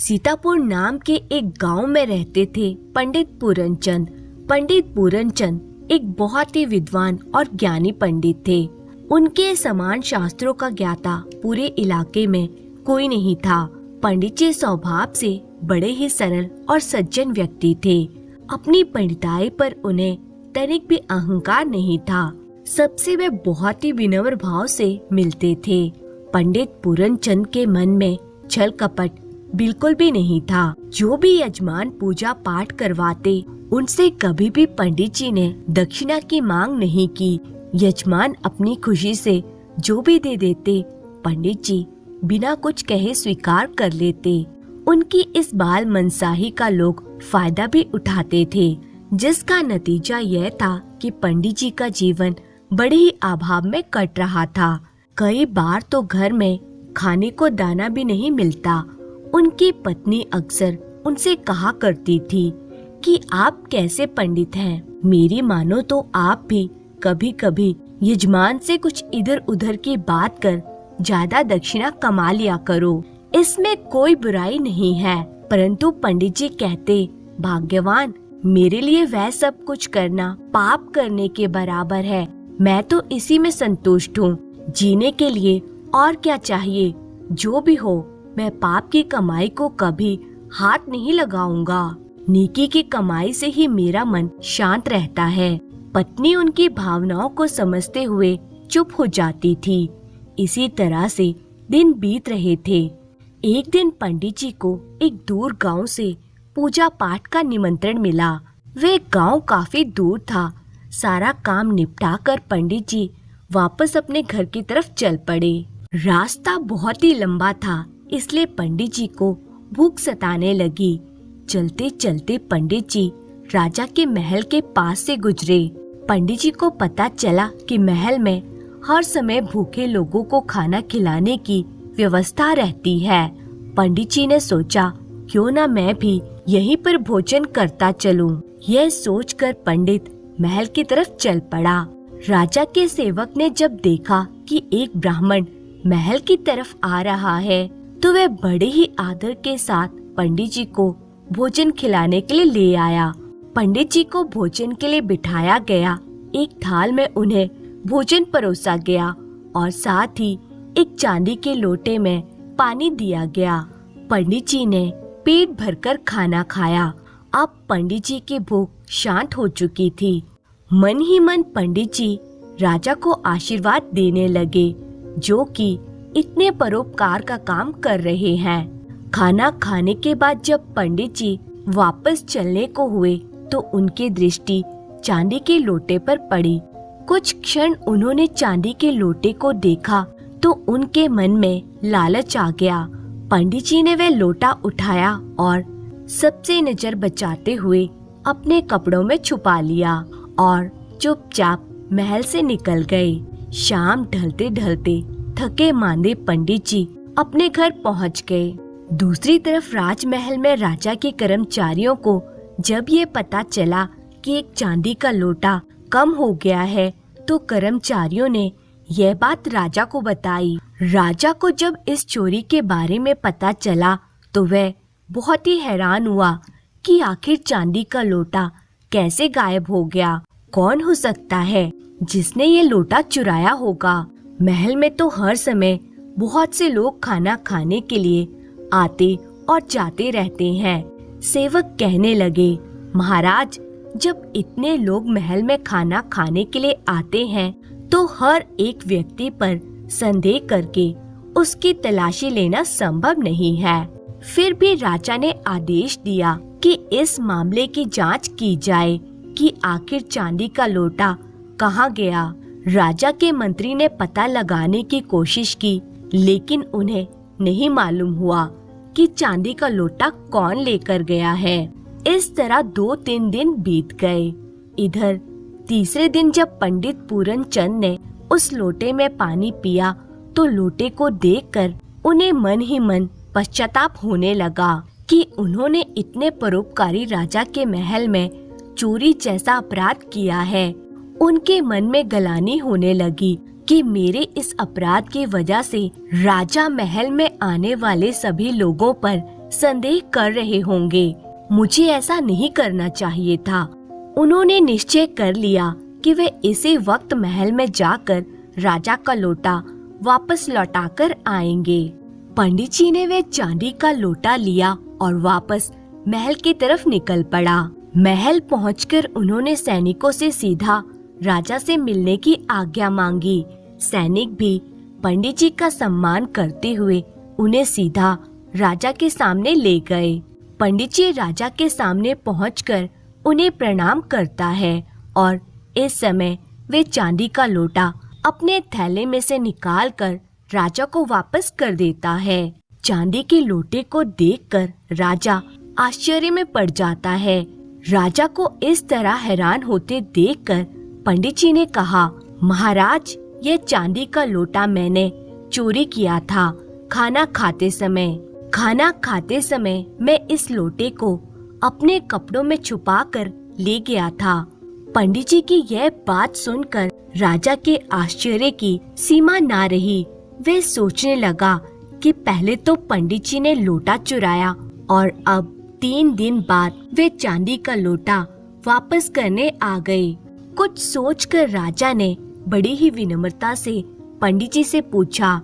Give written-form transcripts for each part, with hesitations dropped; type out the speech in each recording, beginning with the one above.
सीतापुर नाम के एक गांव में रहते थे पंडित पूरनचंद। पंडित पूरनचंद एक बहुत ही विद्वान और ज्ञानी पंडित थे। उनके समान शास्त्रों का ज्ञाता पूरे इलाके में कोई नहीं था। पंडित जी स्वभाव से बड़े ही सरल और सज्जन व्यक्ति थे। अपनी पंडिताई पर उन्हें तनिक भी अहंकार नहीं था। सबसे वे बहुत ही विनम्र भाव से मिलते थे। पंडित पूरनचंद के मन में छल कपट बिल्कुल भी नहीं था। जो भी यजमान पूजा पाठ करवाते उनसे कभी भी पंडित जी ने दक्षिणा की मांग नहीं की। यजमान अपनी खुशी से जो भी दे देते पंडित जी बिना कुछ कहे स्वीकार कर लेते। उनकी इस बाल मनसाही का लोग फायदा भी उठाते थे, जिसका नतीजा यह था कि पंडित जी का जीवन बड़े ही अभाव में कट रहा था। कई बार तो घर में खाने को दाना भी नहीं मिलता। उनकी पत्नी अक्सर उनसे कहा करती थी कि आप कैसे पंडित हैं, मेरी मानो तो आप भी कभी कभी यजमान से कुछ इधर उधर की बात कर ज्यादा दक्षिणा कमा लिया करो, इसमें कोई बुराई नहीं है। परंतु पंडित जी कहते, भाग्यवान, मेरे लिए वह सब कुछ करना पाप करने के बराबर है। मैं तो इसी में संतुष्ट हूँ। जीने के लिए और क्या चाहिए? जो भी हो, मैं पाप की कमाई को कभी हाथ नहीं लगाऊंगा। नेकी की कमाई से ही मेरा मन शांत रहता है। पत्नी उनकी भावनाओं को समझते हुए चुप हो जाती थी। इसी तरह से दिन बीत रहे थे। एक दिन पंडित जी को एक दूर गांव से पूजा पाठ का निमंत्रण मिला। वे गांव काफी दूर था। सारा काम निपटा कर पंडित जी वापस अपने घर की तरफ चल पड़े। रास्ता बहुत ही लंबा था, इसलिए पंडित जी को भूख सताने लगी। चलते चलते पंडित जी राजा के महल के पास से गुजरे। पंडित जी को पता चला कि महल में हर समय भूखे लोगों को खाना खिलाने की व्यवस्था रहती है। पंडित जी ने सोचा, क्यों ना मैं भी यहीं पर भोजन करता चलूं। यह सोचकर पंडित महल की तरफ चल पड़ा। राजा के सेवक ने जब देखा कि एक ब्राह्मण महल की तरफ आ रहा है, तो वह बड़े ही आदर के साथ पंडित जी को भोजन खिलाने के लिए ले आया। पंडित जी को भोजन के लिए बिठाया गया। एक थाल में उन्हें भोजन परोसा गया और साथ ही एक चांदी के लोटे में पानी दिया गया। पंडित जी ने पेट भरकर खाना खाया। अब पंडित जी की भूख शांत हो चुकी थी। मन ही मन पंडित जी राजा को आशीर्वाद देने लगे, जो कि इतने परोपकार का काम कर रहे हैं। खाना खाने के बाद जब पंडित जी वापस चलने को हुए, तो उनकी दृष्टि चांदी के लोटे पर पड़ी। कुछ क्षण उन्होंने चांदी के लोटे को देखा तो उनके मन में लालच आ गया। पंडित जी ने वह लोटा उठाया और सबसे नजर बचाते हुए अपने कपड़ों में छुपा लिया और चुपचाप महल से निकल गए। शाम ढलते ढलते थके मांदे पंडित जी अपने घर पहुंच गए। दूसरी तरफ राजमहल में राजा के कर्मचारियों को जब ये पता चला कि एक चांदी का लोटा कम हो गया है, तो कर्मचारियों ने यह बात राजा को बताई। राजा को जब इस चोरी के बारे में पता चला, तो वह बहुत ही हैरान हुआ कि आखिर चांदी का लोटा कैसे गायब हो गया। कौन हो सकता है जिसने ये लोटा चुराया होगा? महल में तो हर समय बहुत से लोग खाना खाने के लिए आते और जाते रहते हैं। सेवक कहने लगे, महाराज, जब इतने लोग महल में खाना खाने के लिए आते हैं, तो हर एक व्यक्ति पर संदेह करके उसकी तलाशी लेना संभव नहीं है। फिर भी राजा ने आदेश दिया कि इस मामले की जांच की जाए कि आखिर चांदी का लोटा कहाँ गया। राजा के मंत्री ने पता लगाने की कोशिश की, लेकिन उन्हें नहीं मालूम हुआ कि चांदी का लोटा कौन लेकर गया है। इस तरह 2-3 दिन बीत गए। इधर तीसरे दिन जब पंडित पूरनचंद ने उस लोटे में पानी पिया, तो लोटे को देखकर उन्हें मन ही मन पश्चाताप होने लगा कि उन्होंने इतने परोपकारी राजा के महल में चोरी जैसा अपराध किया है। उनके मन में गलानी होने लगी कि मेरे इस अपराध की वजह से राजा महल में आने वाले सभी लोगों पर संदेह कर रहे होंगे। मुझे ऐसा नहीं करना चाहिए था। उन्होंने निश्चय कर लिया कि वे इसी वक्त महल में जाकर राजा का लोटा वापस लौटाकर आएंगे। पंडित जी ने वे चांदी का लोटा लिया और वापस महल की तरफ निकल पड़ा। महल पहुंचकर उन्होंने सैनिकों से सीधा राजा से मिलने की आज्ञा मांगी। सैनिक भी पंडित जी का सम्मान करते हुए उन्हें सीधा राजा के सामने ले गए। पंडित जी राजा के सामने पहुंचकर उन्हें प्रणाम करता है और इस समय वे चांदी का लोटा अपने थैले में से निकालकर राजा को वापस कर देता है। चांदी के लोटे को देखकर राजा आश्चर्य में पड़ जाता है। राजा को इस तरह हैरान होते देखकर पंडित जी ने कहा, महाराज, यह चांदी का लोटा मैंने चोरी किया था। खाना खाते समय मैं इस लोटे को अपने कपड़ों में छुपाकर ले गया था। पंडित जी की यह बात सुनकर राजा के आश्चर्य की सीमा ना रही। वे सोचने लगा कि पहले तो पंडित जी ने लोटा चुराया और अब 3 दिन बाद वे चांदी का लोटा वापस करने आ गए। कुछ सोचकर राजा ने बड़ी ही विनम्रता से पंडित जी से पूछा,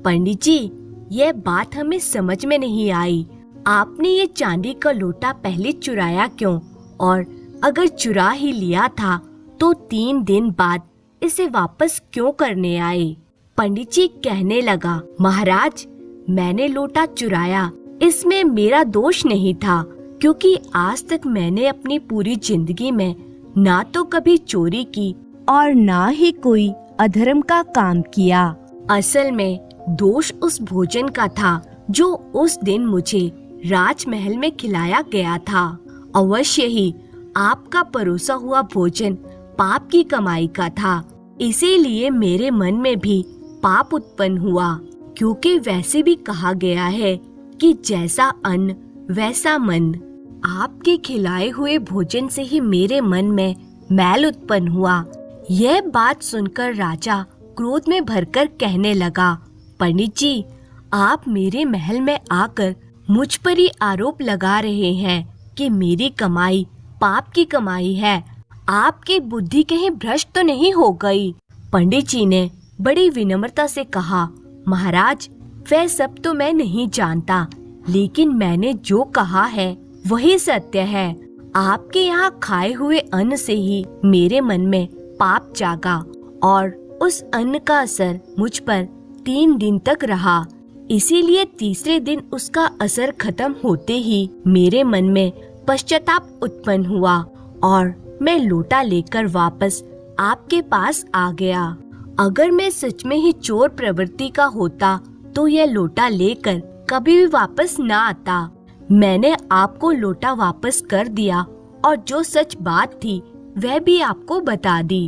पंडित जी, यह बात हमें समझ में नहीं आई। आपने ये चांदी का लोटा पहले चुराया क्यों? और अगर चुरा ही लिया था तो 3 दिन बाद इसे वापस क्यों करने आए? पंडित जी कहने लगा, महाराज, मैंने लोटा चुराया, इसमें मेरा दोष नहीं था, क्योंकि आज तक मैंने अपनी पूरी जिंदगी में ना तो कभी चोरी की और ना ही कोई अधर्म का काम किया। असल में दोष उस भोजन का था जो उस दिन मुझे राजमहल में खिलाया गया था। अवश्य ही आपका परोसा हुआ भोजन पाप की कमाई का था, इसीलिए मेरे मन में भी पाप उत्पन्न हुआ। क्योंकि वैसे भी कहा गया है कि जैसा अन्न वैसा मन। आपके खिलाए हुए भोजन से ही मेरे मन में मैल उत्पन्न हुआ। यह बात सुनकर राजा क्रोध में भरकर कहने लगा, पंडित जी, आप मेरे महल में आकर मुझ पर ही आरोप लगा रहे हैं कि मेरी कमाई पाप की कमाई है। आपकी बुद्धि कहीं भ्रष्ट तो नहीं हो गई? पंडित जी ने बड़ी विनम्रता से कहा, महाराज, वह सब तो मैं नहीं जानता, लेकिन मैंने जो कहा है वही सत्य है। आपके यहाँ खाए हुए अन्न से ही मेरे मन में पाप जागा और उस अन्न का असर मुझ पर 3 दिन तक रहा। इसीलिए तीसरे दिन उसका असर खत्म होते ही मेरे मन में पश्चाताप उत्पन्न हुआ और मैं लोटा लेकर वापस आपके पास आ गया। अगर मैं सच में ही चोर प्रवृत्ति का होता तो यह लोटा लेकर कभी भी वापस न आता। मैंने आपको लोटा वापस कर दिया और जो सच बात थी वह भी आपको बता दी।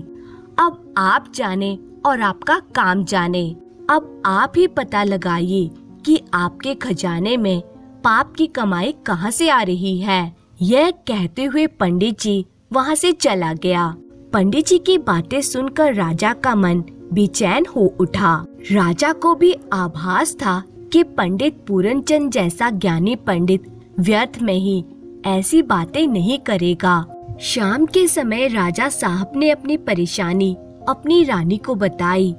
अब आप जाने और आपका काम जाने। अब आप ही पता लगाइए कि आपके खजाने में पाप की कमाई कहाँ से आ रही है। यह कहते हुए पंडित जी वहाँ से चला गया। पंडित जी की बातें सुनकर राजा का मन बेचैन हो उठा। राजा को भी आभास था कि पंडित पूरनचंद जैसा ज्ञानी पंडित व्यर्थ में ही ऐसी बातें नहीं करेगा। शाम के समय राजा साहब ने अपनी परेशानी अपनी रानी को बताई।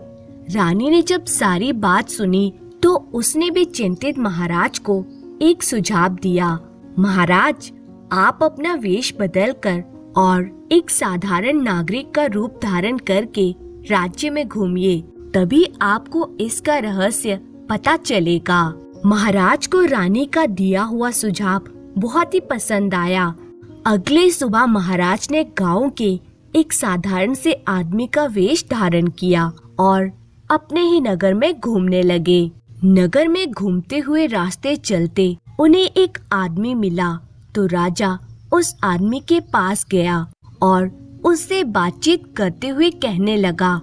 रानी ने जब सारी बात सुनी तो उसने भी चिंतित महाराज को एक सुझाव दिया। महाराज, आप अपना वेश बदलकर और एक साधारण नागरिक का रूप धारण करके राज्य में घूमिए, तभी आपको इसका रहस्य पता चलेगा। महाराज को रानी का दिया हुआ सुझाव बहुत ही पसंद आया। अगले सुबह महाराज ने गांव के एक साधारण से आदमी का वेश धारण किया और अपने ही नगर में घूमने लगे। नगर में घूमते हुए रास्ते चलते उन्हें एक आदमी मिला तो राजा उस आदमी के पास गया और उससे बातचीत करते हुए कहने लगा,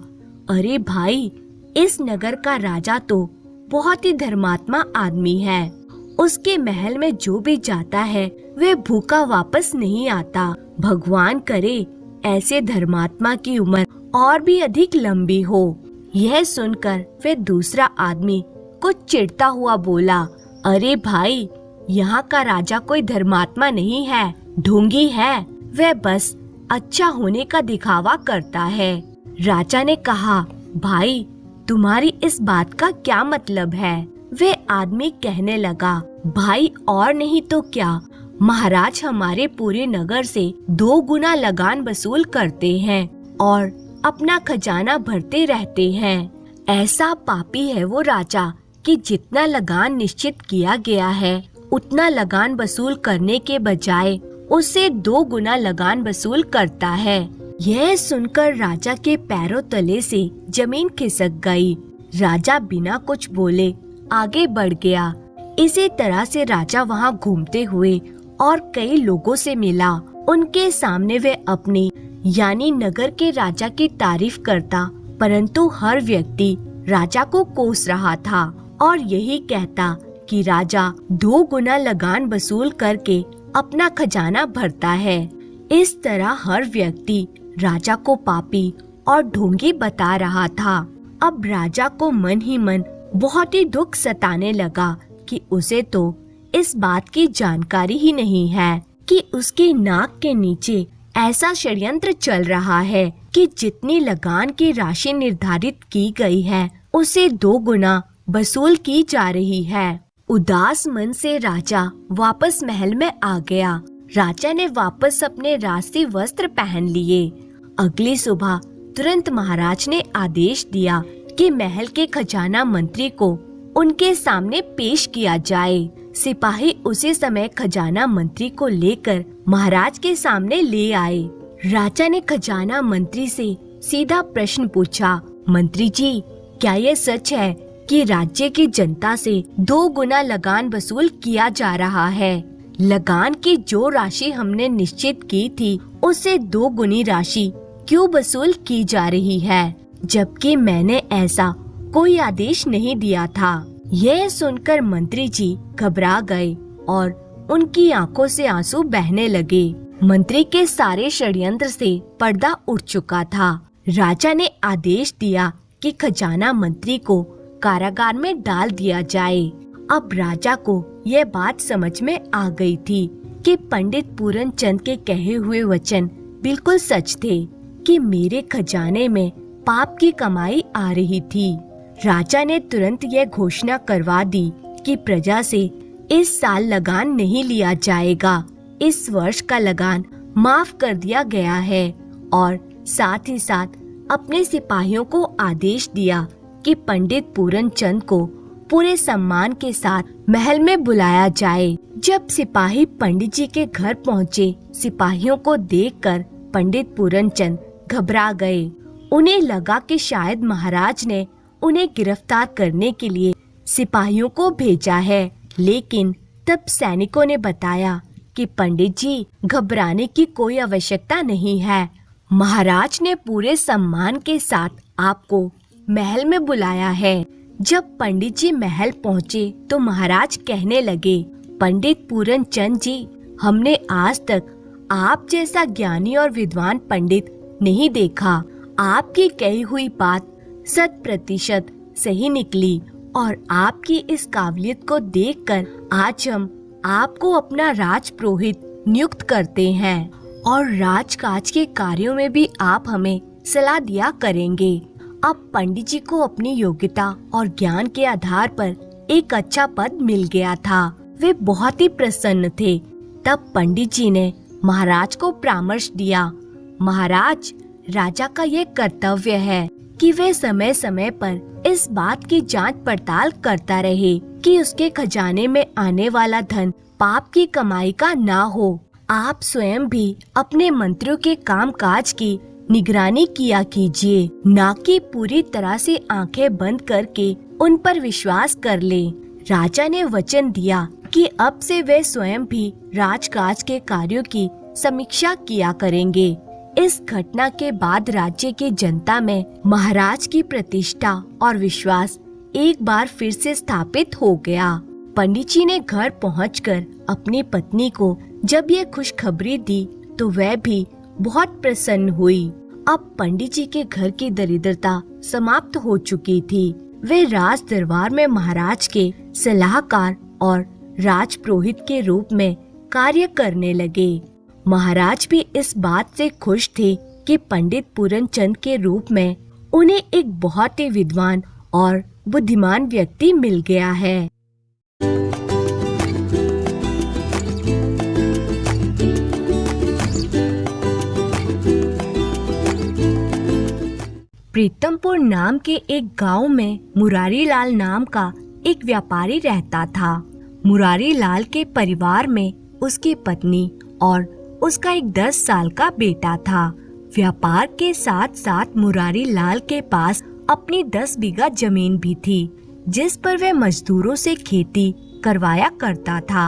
अरे भाई, इस नगर का राजा तो बहुत ही धर्मात्मा आदमी है। उसके महल में जो भी जाता है वह भूखा वापस नहीं आता। भगवान करे ऐसे धर्मात्मा की उम्र और भी अधिक लंबी हो। यह सुनकर फिर दूसरा आदमी कुछ चिढ़ता हुआ बोला, अरे भाई, यहाँ का राजा कोई धर्मात्मा नहीं है, ढोंगी है। वह बस अच्छा होने का दिखावा करता है। राजा ने कहा, भाई तुम्हारी इस बात का क्या मतलब है? वे आदमी कहने लगा, भाई और नहीं तो क्या, महाराज हमारे पूरे नगर से 2 गुना लगान वसूल करते हैं और अपना खजाना भरते रहते हैं। ऐसा पापी है वो राजा कि जितना लगान निश्चित किया गया है उतना लगान वसूल करने के बजाय उससे 2 गुना लगान वसूल करता है। यह सुनकर राजा के पैरों तले से जमीन खिसक गई। राजा बिना कुछ बोले आगे बढ़ गया। इसी तरह से राजा वहाँ घूमते हुए और कई लोगों से मिला। उनके सामने वे अपनी यानी नगर के राजा की तारीफ करता, परंतु हर व्यक्ति राजा को कोस रहा था और यही कहता कि राजा 2 गुना लगान वसूल करके अपना खजाना भरता है। इस तरह हर व्यक्ति राजा को पापी और ढोंगी बता रहा था। अब राजा को मन ही मन बहुत ही दुख सताने लगा कि उसे तो इस बात की जानकारी ही नहीं है कि उसकी नाक के नीचे ऐसा षड्यंत्र चल रहा है कि जितनी लगान की राशि निर्धारित की गई है उसे 2 गुना वसूल की जा रही है। उदास मन से राजा वापस महल में आ गया। राजा ने वापस अपने राजसी वस्त्र पहन लिए। अगली सुबह तुरंत महाराज ने आदेश दिया कि महल के खजाना मंत्री को उनके सामने पेश किया जाए। सिपाही उसी समय खजाना मंत्री को लेकर महाराज के सामने ले आए। राजा ने खजाना मंत्री से सीधा प्रश्न पूछा, मंत्री जी, क्या ये सच है कि राज्य की जनता से 2 गुना लगान वसूल किया जा रहा है? लगान की जो राशि हमने निश्चित की थी उससे 2 गुनी राशि क्यों वसूल की जा रही है, जबकि मैंने ऐसा कोई आदेश नहीं दिया था। यह सुनकर मंत्री जी घबरा गए और उनकी आंखों से आंसू बहने लगे। मंत्री के सारे षड्यंत्र से पर्दा उठ चुका था। राजा ने आदेश दिया कि खजाना मंत्री को कारागार में डाल दिया जाए। अब राजा को यह बात समझ में आ गई थी कि पंडित पूरन चंद के कहे हुए वचन बिल्कुल सच थे कि मेरे खजाने में पाप की कमाई आ रही थी। राजा ने तुरंत यह घोषणा करवा दी कि प्रजा से इस साल लगान नहीं लिया जाएगा। इस वर्ष का लगान माफ कर दिया गया है और साथ ही साथ अपने सिपाहियों को आदेश दिया कि पंडित पूरन चंद को पूरे सम्मान के साथ महल में बुलाया जाए। जब सिपाही पंडित जी के घर पहुँचे, सिपाहियों को देखकर पंडित पूरन चंद घबरा गए। उन्हें लगा कि शायद महाराज ने उन्हें गिरफ्तार करने के लिए सिपाहियों को भेजा है, लेकिन तब सैनिकों ने बताया कि पंडित जी, घबराने की कोई आवश्यकता नहीं है। महाराज ने पूरे सम्मान के साथ आपको महल में बुलाया है। जब पंडित जी महल पहुँचे तो महाराज कहने लगे, पंडित पूरन चंद जी, हमने आज तक आप जैसा ज्ञानी और विद्वान पंडित नहीं देखा। आपकी कही हुई बात 100% सही निकली और आपकी इस काबिलियत को देखकर आज हम आपको अपना राजपुरोहित नियुक्त करते हैं और राजकाज के कार्यों में भी आप हमें सलाह दिया करेंगे। अब पंडित जी को अपनी योग्यता और ज्ञान के आधार पर एक अच्छा पद मिल गया था। वे बहुत ही प्रसन्न थे। तब पंडित जी ने महाराज को परामर्श दिया, महाराज, राजा का ये कर्तव्य है कि वे समय समय पर इस बात की जांच पड़ताल करता रहे कि उसके खजाने में आने वाला धन पाप की कमाई का ना हो। आप स्वयं भी अपने मंत्रियों के कामकाज की निगरानी किया कीजिए, ना कि पूरी तरह से आंखें बंद करके उन पर विश्वास कर ले। राजा ने वचन दिया कि अब से वे स्वयं भी राजकाज के कार्यों की समीक्षा किया करेंगे। इस घटना के बाद राज्य की जनता में महाराज की प्रतिष्ठा और विश्वास एक बार फिर से स्थापित हो गया। पंडित जी ने घर पहुंचकर अपनी पत्नी को जब ये खुशखबरी दी तो वह भी बहुत प्रसन्न हुई। अब पंडित जी के घर की दरिद्रता समाप्त हो चुकी थी। वे राज दरबार में महाराज के सलाहकार और राजपुरोहित के रूप में कार्य करने लगे। महाराज भी इस बात से खुश थे कि पंडित पूरनचंद के रूप में उन्हें एक बहुत ही विद्वान और बुद्धिमान व्यक्ति मिल गया है। प्रीतमपुर नाम के एक गांव में मुरारी लाल नाम का एक व्यापारी रहता था। मुरारी लाल के परिवार में उसकी पत्नी और उसका एक 10 साल का बेटा था। व्यापार के साथ साथ मुरारी लाल के पास अपनी 10 बीघा जमीन भी थी, जिस पर वह मजदूरों से खेती करवाया करता था।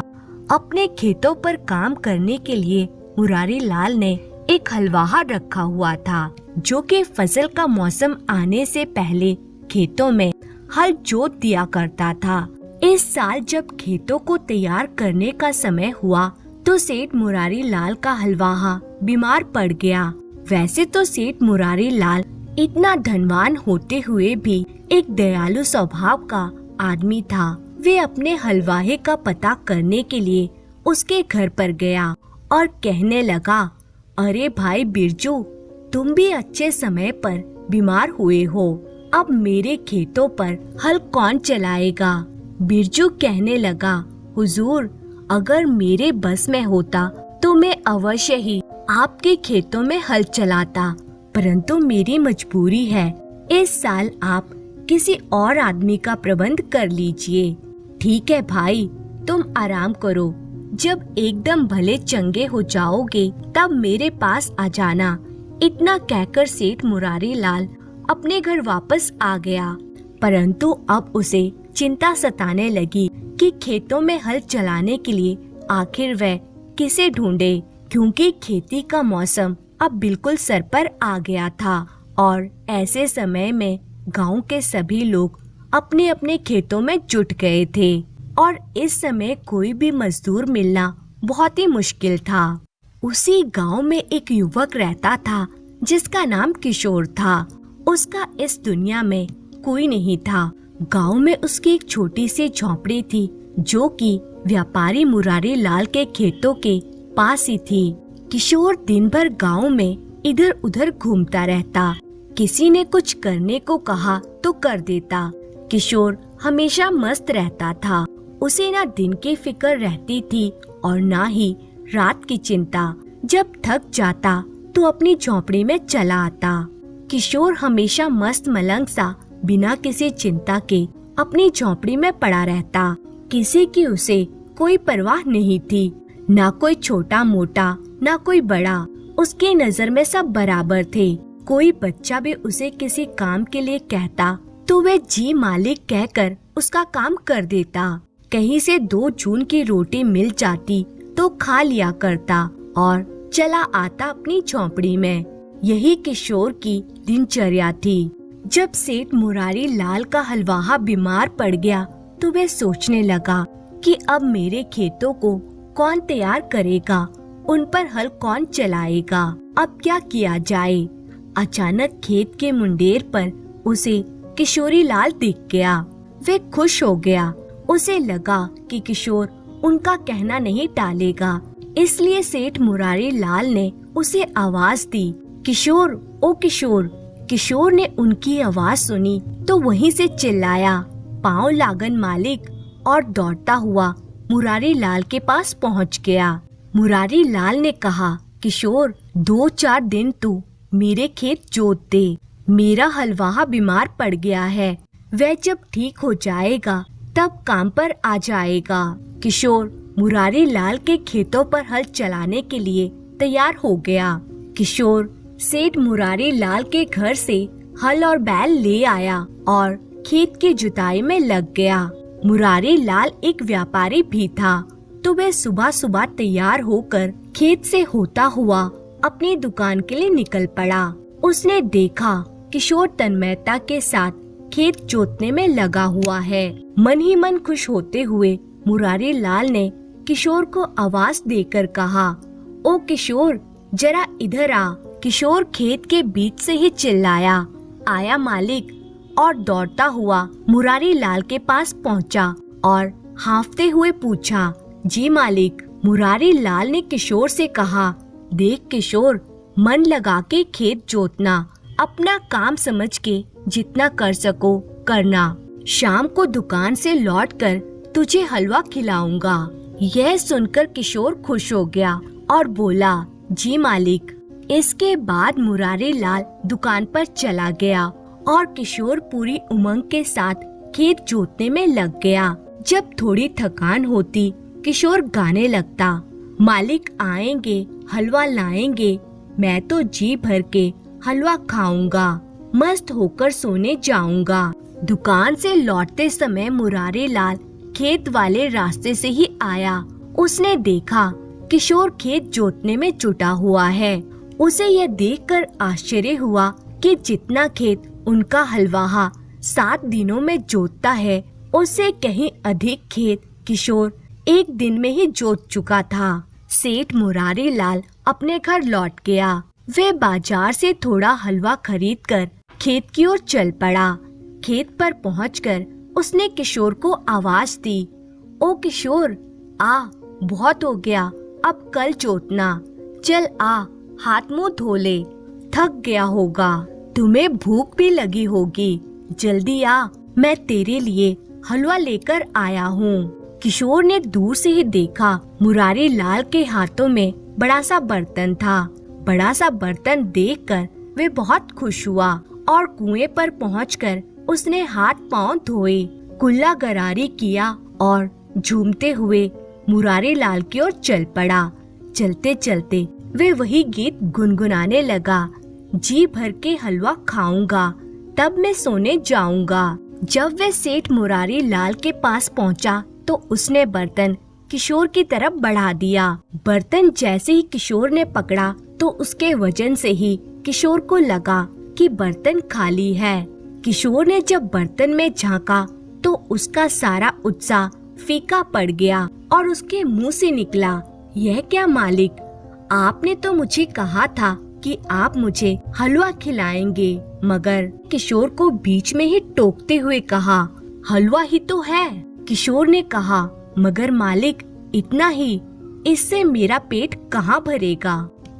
अपने खेतों पर काम करने के लिए मुरारी लाल ने एक हलवाहा रखा हुआ था, जो कि फसल का मौसम आने से पहले खेतों में हल जोत दिया करता था। इस साल जब खेतों को तैयार करने का समय हुआ तो सेठ मुरारी लाल का हलवाहा बीमार पड़ गया। वैसे तो सेठ मुरारी लाल इतना धनवान होते हुए भी एक दयालु स्वभाव का आदमी था। वे अपने हलवाहे का पता करने के लिए उसके घर पर गया और कहने लगा, अरे भाई बिरजू, तुम भी अच्छे समय पर बीमार हुए हो। अब मेरे खेतों पर हल कौन चलाएगा? बिरजू कहने लगा, हुजूर, अगर मेरे बस में होता तो मैं अवश्य ही आपके खेतों में हल चलाता, परंतु मेरी मजबूरी है। इस साल आप किसी और आदमी का प्रबंध कर लीजिए। ठीक है भाई, तुम आराम करो। जब एकदम भले चंगे हो जाओगे तब मेरे पास आ जाना। इतना कहकर सेठ मुरारी लाल अपने घर वापस आ गया, परंतु अब उसे चिंता सताने लगी कि खेतों में हल चलाने के लिए आखिर वह किसे ढूंढे, क्योंकि खेती का मौसम अब बिल्कुल सर पर आ गया था और ऐसे समय में गांव के सभी लोग अपने अपने खेतों में जुट गए थे और इस समय कोई भी मजदूर मिलना बहुत ही मुश्किल था। उसी गांव में एक युवक रहता था जिसका नाम किशोर था। उसका इस दुनिया में कोई नहीं था। गांव में उसकी एक छोटी सी झोंपड़ी थी, जो कि व्यापारी मुरारी लाल के खेतों के पास ही थी। किशोर दिन भर गांव में इधर उधर घूमता रहता। किसी ने कुछ करने को कहा तो कर देता। किशोर हमेशा मस्त रहता था। उसे ना दिन की फिक्र रहती थी और ना ही रात की चिंता। जब थक जाता तो अपनी झोंपड़ी में चला आता। किशोर हमेशा मस्त मलंग सा बिना किसी चिंता के अपनी झोंपड़ी में पड़ा रहता। किसी की उसे कोई परवाह नहीं थी, ना कोई छोटा मोटा ना कोई बड़ा। उसकी नजर में सब बराबर थे। कोई बच्चा भी उसे किसी काम के लिए कहता तो वह जी मालिक कहकर उसका काम कर देता। कहीं से 2 जून की रोटी मिल जाती तो खा लिया करता और चला आता अपनी झोंपड़ी में। यही किशोर की दिनचर्या थी। जब सेठ मुरारी लाल का हलवाहा बीमार पड़ गया तो वह सोचने लगा कि अब मेरे खेतों को कौन तैयार करेगा, उन पर हल कौन चलाएगा, अब क्या किया जाए। अचानक खेत के मुंडेर पर उसे किशोरी लाल दिख गया। वह खुश हो गया। उसे लगा कि किशोर उनका कहना नहीं टालेगा, इसलिए सेठ मुरारी लाल ने उसे आवाज दी, किशोर, ओ किशोर। किशोर ने उनकी आवाज सुनी तो वहीं से चिल्लाया, पाँव लागन मालिक, और दौड़ता हुआ मुरारी लाल के पास पहुंच गया। मुरारी लाल ने कहा, किशोर, 2-4 दिन तू मेरे खेत जोत दे। मेरा हलवाहा बीमार पड़ गया है, वह जब ठीक हो जाएगा तब काम पर आ जाएगा। किशोर मुरारी लाल के खेतों पर हल चलाने के लिए तैयार हो गया। किशोर सेठ मुरारी लाल के घर से हल और बैल ले आया और खेत की जुताई में लग गया। मुरारी लाल एक व्यापारी भी था, तो वह सुबह सुबह तैयार होकर खेत से होता हुआ अपनी दुकान के लिए निकल पड़ा। उसने देखा किशोर तन्मयता के साथ खेत जोतने में लगा हुआ है। मन ही मन खुश होते हुए मुरारी लाल ने किशोर को आवाज देकर कहा, ओ किशोर, जरा इधर आ। किशोर खेत के बीच से ही चिल्लाया, आया मालिक, और दौड़ता हुआ मुरारी लाल के पास पहुंचा और हांफते हुए पूछा, जी मालिक। मुरारी लाल ने किशोर से कहा, देख किशोर, मन लगा के खेत जोतना, अपना काम समझ के जितना कर सको करना। शाम को दुकान से लौटकर तुझे हलवा खिलाऊंगा। यह सुनकर किशोर खुश हो गया और बोला, जी मालिक। इसके बाद मुरारी लाल दुकान पर चला गया और किशोर पूरी उमंग के साथ खेत जोतने में लग गया। जब थोड़ी थकान होती, किशोर गाने लगता, मालिक आएंगे हलवा लाएंगे, मैं तो जी भर के हलवा खाऊंगा, मस्त होकर सोने जाऊंगा। दुकान से लौटते समय मुरारी लाल खेत वाले रास्ते से ही आया। उसने देखा किशोर खेत जोतने में जुटा हुआ है। उसे यह देखकर आश्चर्य हुआ कि जितना खेत उनका हलवाहा 7 दिनों में जोतता है, उससे कहीं अधिक खेत किशोर एक दिन में ही जोत चुका था। सेठ मुरारी लाल अपने घर लौट गया। वे बाजार से थोड़ा हलवा खरीदकर खेत की ओर चल पड़ा। खेत पर पहुंचकर उसने किशोर को आवाज दी, ओ किशोर, आ, बहुत हो गया, अब कल जोतना। चल आ, हाथ मुंह धो ले, थक गया होगा, तुम्हें भूख भी लगी होगी, जल्दी आ, मैं तेरे लिए हलवा लेकर आया हूँ। किशोर ने दूर से ही देखा, मुरारी लाल के हाथों में बड़ा सा बर्तन था। बड़ा सा बर्तन देखकर वे बहुत खुश हुआ और कुएं पर पहुंचकर उसने हाथ पांव धोए, कुल्ला गरारी किया और झूमते हुए मुरारी लाल की ओर चल पड़ा। चलते चलते वे वही गीत गुनगुनाने लगा, जी भर के हलवा खाऊंगा, तब मैं सोने जाऊंगा। जब वे सेठ मुरारी लाल के पास पहुंचा तो उसने बर्तन किशोर की तरफ बढ़ा दिया। बर्तन जैसे ही किशोर ने पकड़ा तो उसके वजन से ही किशोर को लगा कि बर्तन खाली है। किशोर ने जब बर्तन में झांका तो उसका सारा उत्साह फीका पड़ गया और उसके मुंह से निकला, यह क्या मालिक, आपने तो मुझे कहा था कि आप मुझे हलवा खिलाएंगे। मगर किशोर को बीच में ही टोकते हुए कहा, हलवा ही तो है। किशोर ने कहा, मगर मालिक, इतना ही, इससे मेरा पेट कहाँ भरेगा।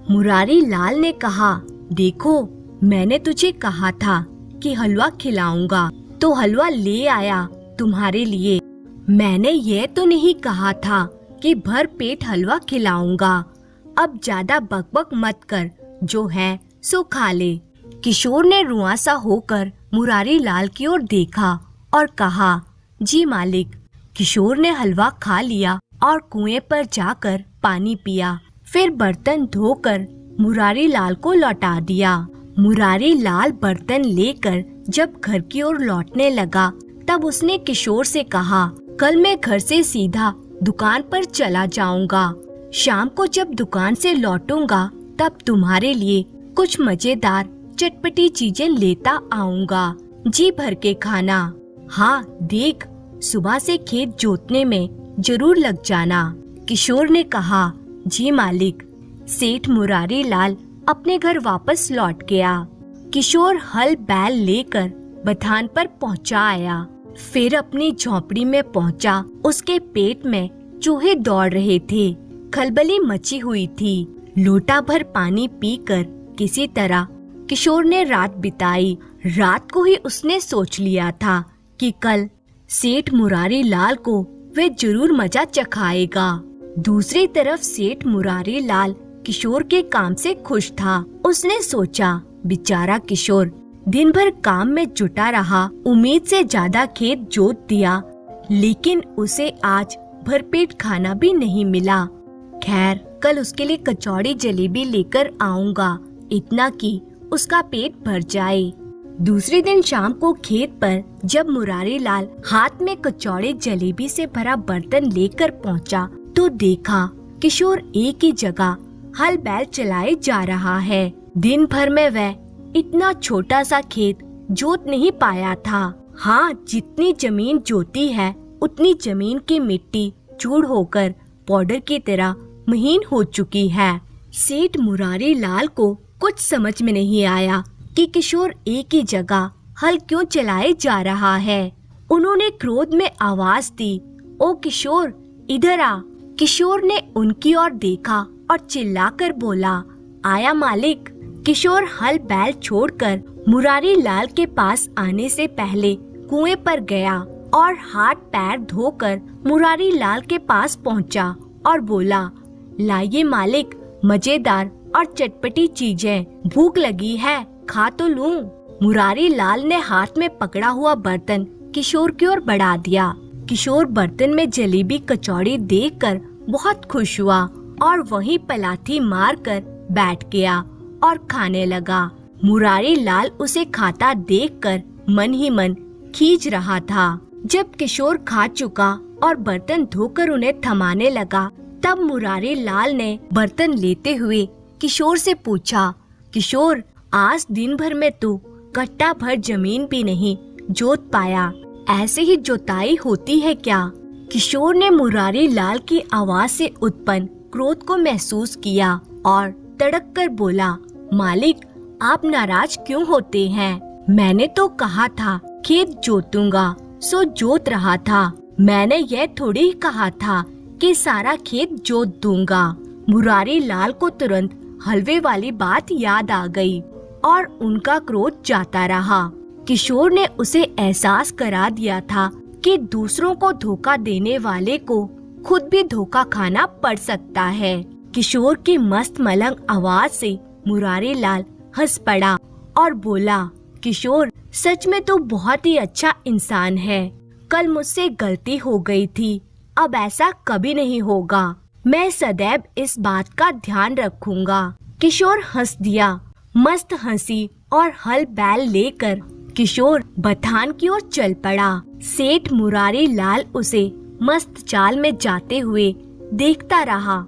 मुरारी लाल ने कहा, देखो, मैंने तुझे कहा था कि हलवा खिलाऊंगा, तो हलवा ले आया तुम्हारे लिए। मैंने ये तो नहीं कहा था कि भर पेट हलवा खिलाऊंगा। अब ज्यादा बकबक मत कर, जो है सो खा ले। किशोर ने रुआंसा होकर मुरारी लाल की ओर देखा और कहा, जी मालिक। किशोर ने हलवा खा लिया और कुएं पर जाकर पानी पिया, फिर बर्तन धोकर मुरारी लाल को लौटा दिया। मुरारी लाल बर्तन लेकर जब घर की ओर लौटने लगा तब उसने किशोर से कहा, कल मैं घर से सीधा दुकान पर चला जाऊंगा। शाम को जब दुकान से लौटूंगा तब तुम्हारे लिए कुछ मजेदार चटपटी चीजें लेता आऊंगा, जी भर के खाना। हाँ देख, सुबह से खेत जोतने में जरूर लग जाना। किशोर ने कहा, जी मालिक। सेठ मुरारी लाल अपने घर वापस लौट गया। किशोर हल बैल लेकर बथान पर पहुंचा आया, फिर अपनी झोपड़ी में पहुंचा। उसके पेट में चूहे दौड़ रहे थे, खलबली मची हुई थी। लोटा भर पानी पीकर किसी तरह किशोर ने रात बिताई। रात को ही उसने सोच लिया था कि कल सेठ मुरारी लाल को वे जरूर मजा चखाएगा। दूसरी तरफ सेठ मुरारी लाल किशोर के काम से खुश था। उसने सोचा, बेचारा किशोर दिन भर काम में जुटा रहा, उम्मीद से ज्यादा खेत जोत दिया, लेकिन उसे आज भरपेट खाना भी नहीं मिला। खैर, कल उसके लिए कचौड़ी जलेबी लेकर आऊंगा, इतना कि उसका पेट भर जाए। दूसरे दिन शाम को खेत पर जब मुरारी लाल हाथ में कचौड़ी जलेबी से भरा बर्तन लेकर पहुंचा, तो देखा किशोर एक ही जगह हल बैल चलाए जा रहा है। दिन भर में वह इतना छोटा सा खेत जोत नहीं पाया था। हाँ, जितनी जमीन जोती है उतनी जमीन की मिट्टी चूड़ होकर पाउडर की तरह महीन हो चुकी है। सेठ मुरारी लाल को कुछ समझ में नहीं आया कि किशोर एक ही जगह हल क्यों चलाए जा रहा है। उन्होंने क्रोध में आवाज दी, ओ किशोर, इधर आ। किशोर ने उनकी ओर देखा और चिल्लाकर बोला, आया मालिक। किशोर हल बैल छोड़कर मुरारी लाल के पास आने से पहले कुएं पर गया और हाथ पैर धोकर मुरारी लाल के पास पहुंचा और बोला, लाइए मालिक, मजेदार और चटपटी चीजें, भूख लगी है, खा तो लूं। मुरारी लाल ने हाथ में पकड़ा हुआ बर्तन किशोर की ओर बढ़ा दिया। किशोर बर्तन में जलेबी कचौड़ी देखकर बहुत खुश हुआ और वहीं पलाथी मारकर बैठ गया और खाने लगा। मुरारी लाल उसे खाता देखकर मन ही मन खींच रहा था। जब किशोर खा चुका और बर्तन धोकर उन्हें थमाने लगा, तब मुरारी लाल ने बर्तन लेते हुए किशोर से पूछा, किशोर, आज दिन भर में तू कट्टा भर जमीन भी नहीं जोत पाया, ऐसे ही जोताई होती है क्या? किशोर ने मुरारी लाल की आवाज से उत्पन्न क्रोध को महसूस किया और तड़क कर बोला, मालिक, आप नाराज क्यों होते हैं? मैंने तो कहा था खेत जोतूंगा, सो जोत रहा था। मैंने यह थोड़ी ही कहा था कि सारा खेत जोत दूंगा। मुरारी लाल को तुरंत हलवे वाली बात याद आ गई और उनका क्रोध जाता रहा। किशोर ने उसे एहसास करा दिया था कि दूसरों को धोखा देने वाले को खुद भी धोखा खाना पड़ सकता है। किशोर की मस्त मलंग आवाज से मुरारी लाल हंस पड़ा और बोला, किशोर, सच में तू बहुत ही अच्छा इंसान है। कल मुझसे गलती हो गई थी, अब ऐसा कभी नहीं होगा। मैं सदैव इस बात का ध्यान रखूंगा। किशोर हंस दिया। मस्त हंसी और हल बैल लेकर किशोर बथान की ओर चल पड़ा। सेठ मुरारी लाल उसे मस्त चाल में जाते हुए देखता रहा।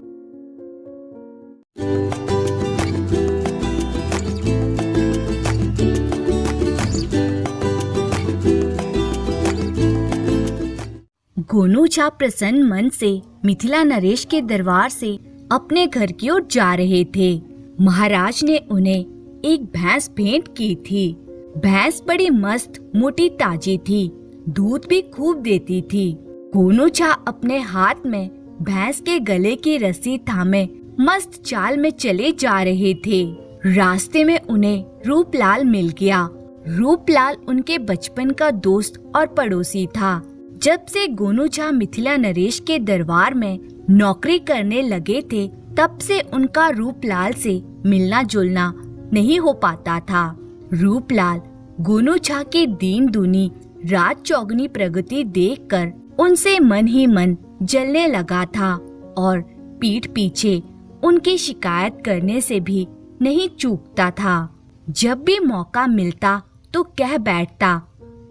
गोनू झा प्रसन्न मन से मिथिला नरेश के दरबार से अपने घर की ओर जा रहे थे। महाराज ने उन्हें एक भैंस भेंट की थी। भैंस बड़ी मस्त मोटी ताजी थी, दूध भी खूब देती थी। गोनू झा अपने हाथ में भैंस के गले की रस्सी थामे मस्त चाल में चले जा रहे थे। रास्ते में उन्हें रूपलाल मिल गया। रूपलाल उनके बचपन का दोस्त और पड़ोसी था। जब से गोनू झा मिथिला नरेश के दरबार में नौकरी करने लगे थे, तब से उनका रूपलाल से मिलना जुलना नहीं हो पाता था। रूपलाल गोनू झा के दीन दुनी रात चौगनी प्रगति देखकर उनसे मन ही मन जलने लगा था और पीठ पीछे उनकी शिकायत करने से भी नहीं चूकता था। जब भी मौका मिलता तो कह बैठता,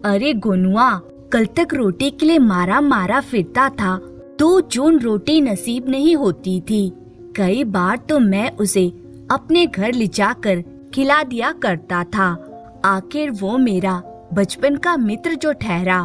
अरे गोनुआ, कल तक रोटी के लिए मारा मारा फिरता था, 2 जून रोटी नसीब नहीं होती थी। कई बार तो मैं उसे अपने घर ले जाकर खिला दिया करता था। आखिर वो मेरा बचपन का मित्र जो ठहरा।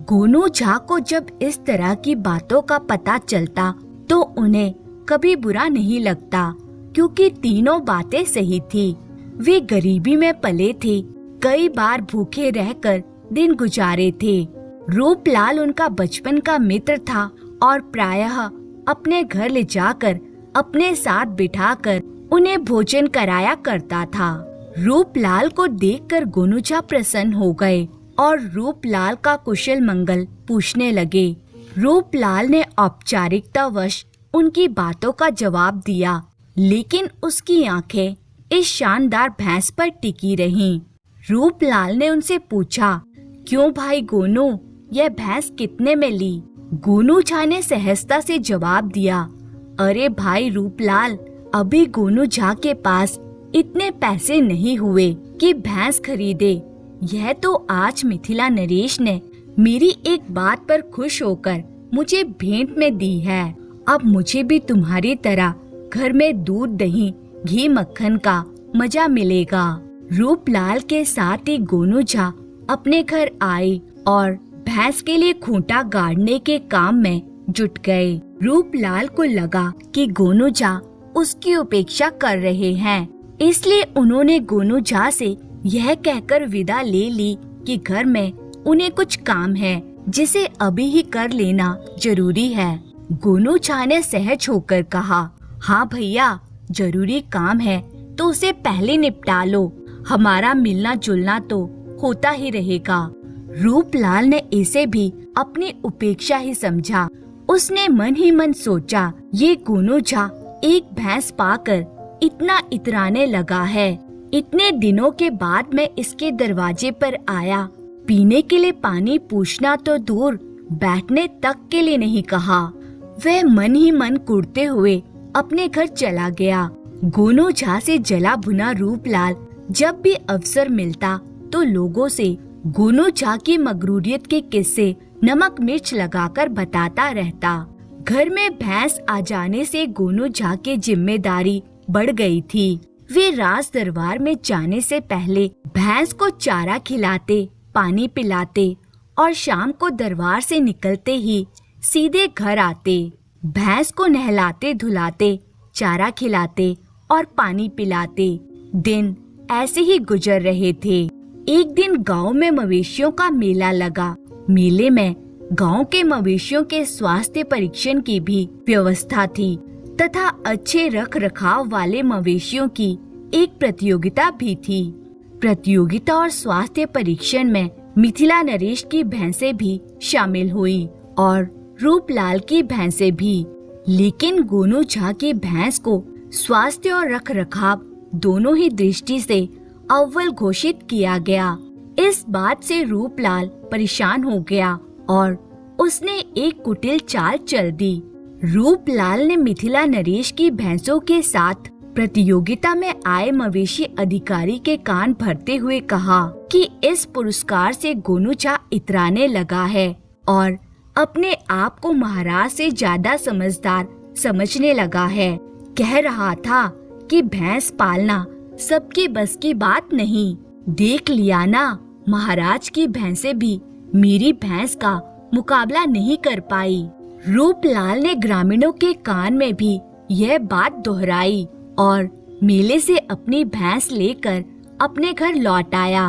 गोनू झा को जब इस तरह की बातों का पता चलता तो उन्हें कभी बुरा नहीं लगता, क्योंकि तीनों बातें सही थी। वे गरीबी में पले थे, कई बार भूखे रहकर दिन गुजारे थे। रूपलाल उनका बचपन का मित्र था और प्रायः अपने घर ले जाकर अपने साथ बिठाकर उन्हें भोजन कराया करता था। रूपलाल को देखकर गोनू झा प्रसन्न हो गए और रूपलाल का कुशल मंगल पूछने लगे। रूपलाल ने औपचारिकतावश उनकी बातों का जवाब दिया, लेकिन उसकी आंखें इस शानदार भैंस पर टिकी रहीं। रूपलाल ने उनसे पूछा, क्यों भाई गोनू, यह भैंस कितने में ली? गोनू झा ने सहजता से जवाब दिया, अरे भाई रूपलाल, अभी गोनू झा के पास इतने पैसे नहीं हुए कि भैंस खरीदे। यह तो आज मिथिला नरेश ने मेरी एक बात पर खुश होकर मुझे भेंट में दी है। अब मुझे भी तुम्हारी तरह घर में दूध, दही, घी, मक्खन का मजा मिलेगा। रूपलाल के साथ ही गोनू झा अपने घर आए और भैंस के लिए खूंटा गाड़ने के काम में जुट गए। रूपलाल को लगा कि गोनू झा उसकी उपेक्षा कर रहे हैं, इसलिए उन्होंने गोनू झा से यह कहकर विदा ले ली कि घर में उन्हें कुछ काम है, जिसे अभी ही कर लेना जरूरी है। गोनू झा ने सहज होकर कहा, हाँ भैया, जरूरी काम है तो उसे पहले निपटा लो, हमारा मिलना जुलना तो होता ही रहेगा। रूपलाल ने इसे भी अपनी उपेक्षा ही समझा। उसने मन ही मन सोचा, ये गोनू झा एक भैंस पाकर इतना इतराने लगा है, इतने दिनों के बाद मैं इसके दरवाजे पर आया, पीने के लिए पानी पूछना तो दूर, बैठने तक के लिए नहीं कहा। वह मन ही मन कुढ़ते हुए अपने घर चला गया। गोनू झा से जला भुना रूपलाल जब भी अवसर मिलता तो लोगों से गोनू झा की मगरूरियत के किस्से नमक मिर्च लगाकर बताता रहता। घर में भैंस आ जाने से गोनू झा की जिम्मेदारी बढ़ गई थी। वे राज दरबार में जाने से पहले भैंस को चारा खिलाते, पानी पिलाते और शाम को दरबार से निकलते ही सीधे घर आते। भैंस को नहलाते धुलाते, चारा खिलाते और पानी पिलाते दिन ऐसे ही गुजर रहे थे। एक दिन गांव में मवेशियों का मेला लगा। मेले में गांव के मवेशियों के स्वास्थ्य परीक्षण की भी व्यवस्था थी तथा अच्छे रख रखाव वाले मवेशियों की एक प्रतियोगिता भी थी। प्रतियोगिता और स्वास्थ्य परीक्षण में मिथिला नरेश की भैंसें भी शामिल हुई और रूपलाल की भैंसें भी। लेकिन गोनू झा की भैंस को स्वास्थ्य और रख रखाव दोनों ही दृष्टि से अव्वल घोषित किया गया। इस बात से रूपलाल परेशान हो गया और उसने एक कुटिल चाल चल दी। रूपलाल ने मिथिला नरेश की भैंसों के साथ प्रतियोगिता में आए मवेशी अधिकारी के कान भरते हुए कहा कि इस पुरस्कार से गोनू झा इतराने लगा है और अपने आप को महाराज से ज्यादा समझदार समझने लगा है। कह रहा था कि भैंस पालना सबके बस की बात नहीं। देख लिया ना, महाराज की भैंसें भी मेरी भैंस का मुकाबला नहीं कर पाई। रूपलाल ने ग्रामीणों के कान में भी यह बात दोहराई और मेले से अपनी भैंस लेकर अपने घर लौट आया।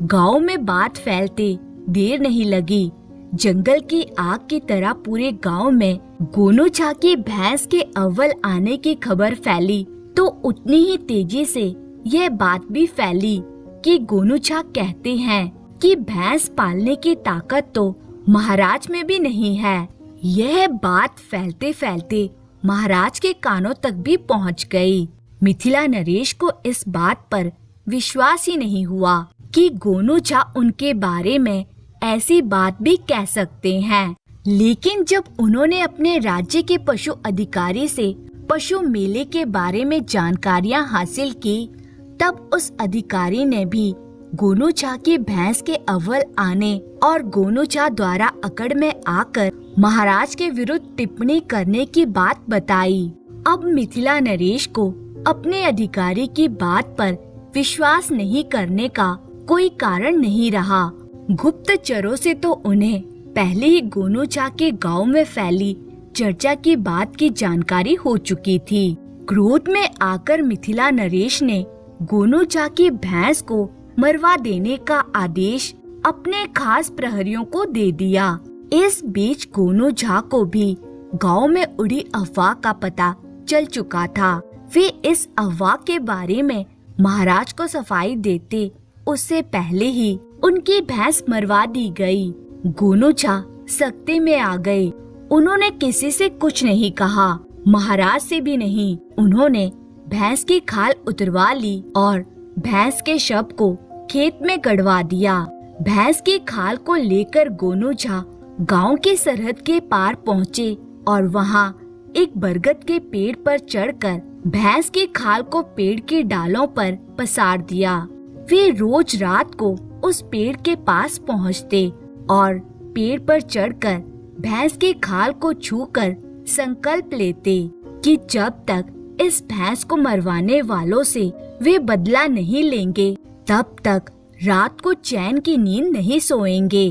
गांव में बात फैलते देर नहीं लगी। जंगल की आग की तरह पूरे गांव में गोनू झा की भैंस के अव्वल आने की खबर फैली तो उतनी ही तेजी से यह बात भी फैली कि गोनू झा कहते हैं कि भैंस पालने की ताकत तो महाराज में भी नहीं है। यह बात फैलते फैलते महाराज के कानों तक भी पहुंच गई। मिथिला नरेश को इस बात पर विश्वास ही नहीं हुआ कि गोनू झा उनके बारे में ऐसी बात भी कह सकते हैं। लेकिन जब उन्होंने अपने राज्य के पशु अधिकारी से पशु मेले के बारे में जानकारियां हासिल की, तब उस अधिकारी ने भी गोनू झा की भैंस के अव्वल आने और गोनू झा द्वारा अकड़ में आकर महाराज के विरुद्ध टिप्पणी करने की बात बताई। अब मिथिला नरेश को अपने अधिकारी की बात पर विश्वास नहीं करने का कोई कारण नहीं रहा। गुप्तचरों से तो उन्हें पहले ही गोनू झा के गांव में फैली चर्चा की बात की जानकारी हो चुकी थी। क्रोध में आकर मिथिला नरेश ने गोनू झा की भैंस को मरवा देने का आदेश अपने खास प्रहरियों को दे दिया। इस बीच गोनू झा को भी गांव में उड़ी अफवाह का पता चल चुका था। वे इस अफवाह के बारे में महाराज को सफाई देते उससे पहले ही उनकी भैंस मरवा दी गई। गोनू झा सख्ती में आ गए। उन्होंने किसी से कुछ नहीं कहा, महाराज से भी नहीं। उन्होंने भैंस की खाल उतरवा ली और भैंस के शव को खेत में गड़वा दिया। भैंस की खाल को लेकर गोनू झा गांव की सरहद के पार पहुँचे और वहाँ एक बरगद के पेड़ पर चढ़कर भैंस की खाल को पेड़ की डालों पर पसार दिया। वे रोज रात को उस पेड़ के पास पहुँचते और पेड़ पर चढ़कर भैंस की खाल को छूकर संकल्प लेते कि जब तक इस भैंस को मरवाने वालों से वे बदला नहीं लेंगे, तब तक रात को चैन की नींद नहीं सोएंगे।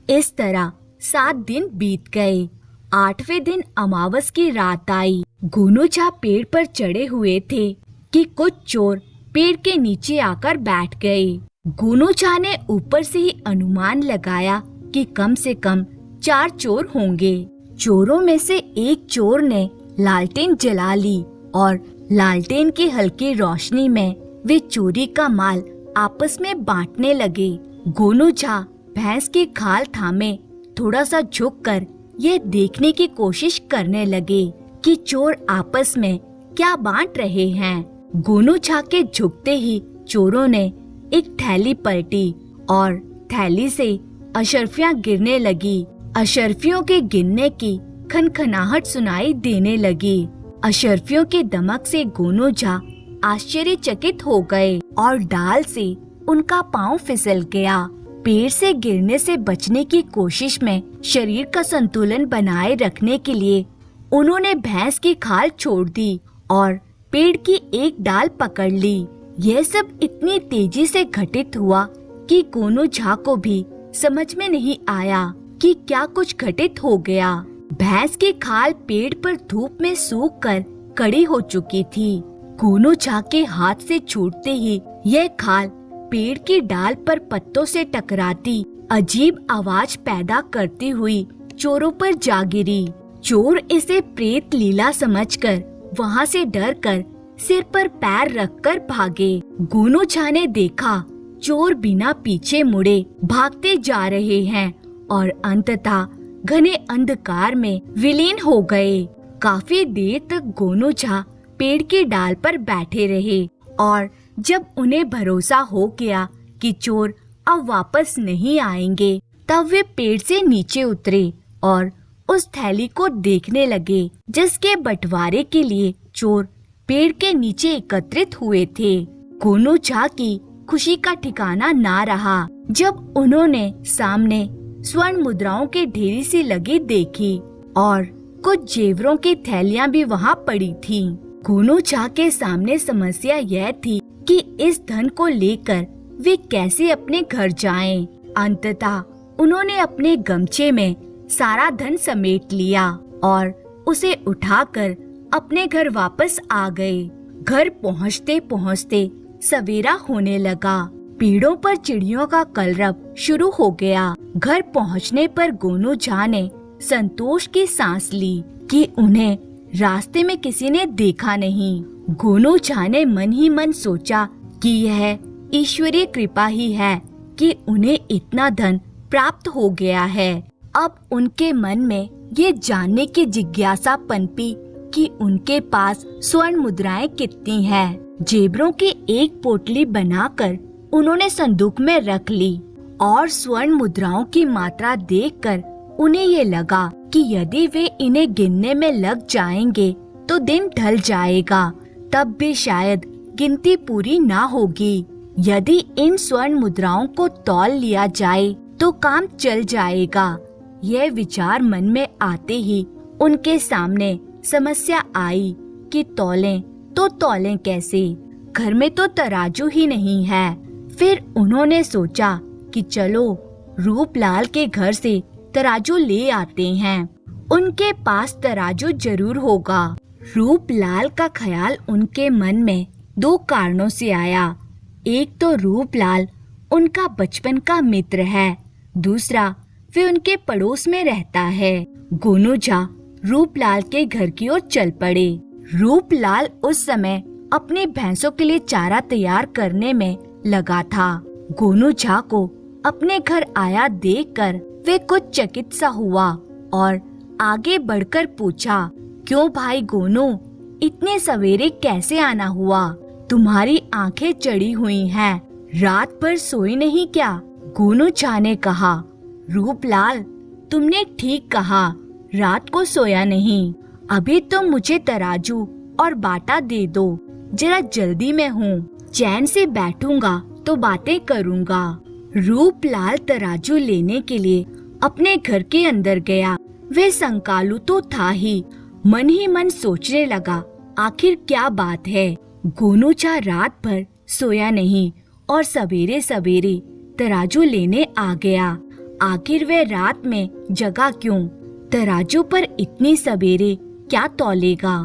इस तरह 7 दिन बीत गए। 8वें दिन अमावस की रात आई। गोनू झा पेड़ पर चढ़े हुए थे कि कुछ चोर पेड़ के नीचे आकर बैठ गए। गोनू झा ने ऊपर से ही अनुमान लगाया कि कम से कम 4 चोर होंगे। चोरों में से एक चोर ने लालटेन जला ली और लालटेन की हल्की रोशनी में वे चोरी का माल आपस में बांटने लगे। गोनू झा भैंस की खाल थामे थोड़ा सा झुककर ये देखने की कोशिश करने लगे कि चोर आपस में क्या बांट रहे हैं। गोनू झा के झुकते ही चोरों ने एक थैली पलटी और थैली से अशर्फियां गिरने लगी। अशर्फियों के गिरने की खनखनाहट सुनाई देने लगी। अशर्फियों के दमक से गोनू झा आश्चर्यचकित हो गए और डाल से उनका पांव फिसल गया। पेड़ से गिरने से बचने की कोशिश में शरीर का संतुलन बनाए रखने के लिए उन्होंने भैंस की खाल छोड़ दी और पेड़ की एक डाल पकड़ ली। यह सब इतनी तेजी से घटित हुआ कि गोनू झा को भी समझ में नहीं आया कि क्या कुछ घटित हो गया। भैंस की खाल पेड़ पर धूप में सूखकर कड़ी हो चुकी थी। गोनू झा के हाथ से छूटते ही यह खाल पेड़ की डाल पर पत्तों से टकराती अजीब आवाज पैदा करती हुई चोरों पर जा गिरी। चोर इसे प्रेत लीला समझकर वहां से डरकर सिर पर पैर रखकर भागे। गोनू झा ने देखा चोर बिना पीछे मुड़े भागते जा रहे हैं और अंततः घने अंधकार में विलीन हो गए। काफी देर तक गोनू झा पेड़ की डाल पर बैठे रहे और जब उन्हें भरोसा हो गया कि चोर अब वापस नहीं आएंगे, तब वे पेड़ से नीचे उतरे और उस थैली को देखने लगे जिसके बंटवारे के लिए चोर पेड़ के नीचे एकत्रित हुए थे। गोनू झा की खुशी का ठिकाना ना रहा जब उन्होंने सामने स्वर्ण मुद्राओं की ढेरी सी लगी देखी और कुछ जेवरों की थैलियां भी वहां पड़ी थीं। गोनू झा के सामने समस्या यह थी कि इस धन को लेकर वे कैसे अपने घर जाएं। अंततः उन्होंने अपने गमछे में सारा धन समेट लिया और उसे उठाकर अपने घर वापस आ गए। घर पहुँचते पहुँचते सवेरा होने लगा। पेड़ों पर चिड़ियों का कलरव शुरू हो गया। घर पहुँचने पर गोनू झा ने संतोष की सांस ली कि उन्हें रास्ते में किसी ने देखा नहीं। गोनू झा ने मन ही मन सोचा कि यह ईश्वरीय कृपा ही है कि उन्हें इतना धन प्राप्त हो गया है। अब उनके मन में ये जानने की जिज्ञासा पनपी कि उनके पास स्वर्ण मुद्राएं कितनी हैं। जेबरों की एक पोटली बनाकर उन्होंने संदूक में रख ली और स्वर्ण मुद्राओं की मात्रा देखकर उन्हें ये लगा कि यदि वे इन्हें गिनने में लग जाएंगे तो दिन ढल जाएगा, तब भी शायद गिनती पूरी ना होगी। यदि इन स्वर्ण मुद्राओं को तौल लिया जाए तो काम चल जाएगा। यह विचार मन में आते ही उनके सामने समस्या आई कि तौलें तो तौलें कैसे, घर में तो तराजू ही नहीं है। फिर उन्होंने सोचा कि चलो रूपलाल के घर से तराजू ले आते हैं, उनके पास तराजू जरूर होगा। रूपलाल का ख्याल उनके मन में 2 कारणों से आया। एक तो रूपलाल उनका बचपन का मित्र है, दूसरा वे उनके पड़ोस में रहता है। गोनू झा रूपलाल के घर की ओर चल पड़े। रूपलाल उस समय अपनी भैंसों के लिए चारा तैयार करने में लगा था। गोनू झा को अपने घर आया देखकर वे कुछ चकित सा हुआ और आगे बढ़कर पूछा, क्यों भाई गोनू, इतने सवेरे कैसे आना हुआ? तुम्हारी आंखें चढ़ी हुई हैं, रात भर सोई नहीं क्या? गोनू झा ने कहा, रूपलाल तुमने ठीक कहा, रात को सोया नहीं। अभी तो मुझे तराजू और बाटा दे दो, जरा जल्दी में हूँ, चैन से बैठूंगा तो बातें करूँगा। रूपलाल तराजू लेने के लिए अपने घर के अंदर गया। वे संकालू तो था ही मन सोचने लगा, आखिर क्या बात है। गोनू झा रात भर सोया नहीं और सवेरे सवेरे तराजू लेने आ गया। आखिर वे रात में जगा क्यों? तराजू पर इतनी सवेरे क्या तौलेगा?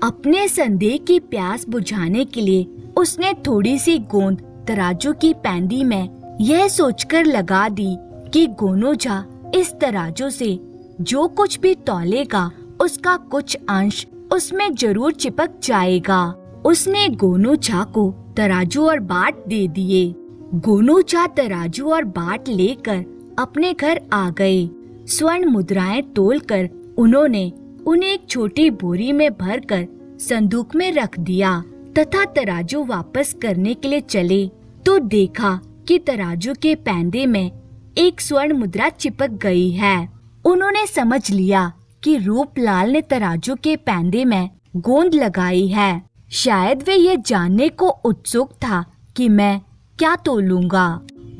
अपने संदेह की प्यास बुझाने के लिए उसने थोड़ी सी गोंद तराजू की पैंदी में यह सोचकर लगा दी कि गोनू झा इस तराजू से जो कुछ भी तौलेगा उसका कुछ अंश उसमें जरूर चिपक जाएगा। उसने गोनूचा को तराजू और बाट दे दिए। गोनूचा तराजू और बाट लेकर अपने घर आ गए। स्वर्ण मुद्राएं तोलकर उन्होंने उन्हें एक छोटी बोरी में भरकर संदूक में रख दिया तथा तराजू वापस करने के लिए चले तो देखा कि तराजू के पैंदे में एक स्वर्ण मुद्रा चिपक गई है। उन्होंने समझ लिया कि रूपलाल ने तराजू के पैंदे में गोंद लगाई है। शायद वे ये जानने को उत्सुक था कि मैं क्या तोलूंगा।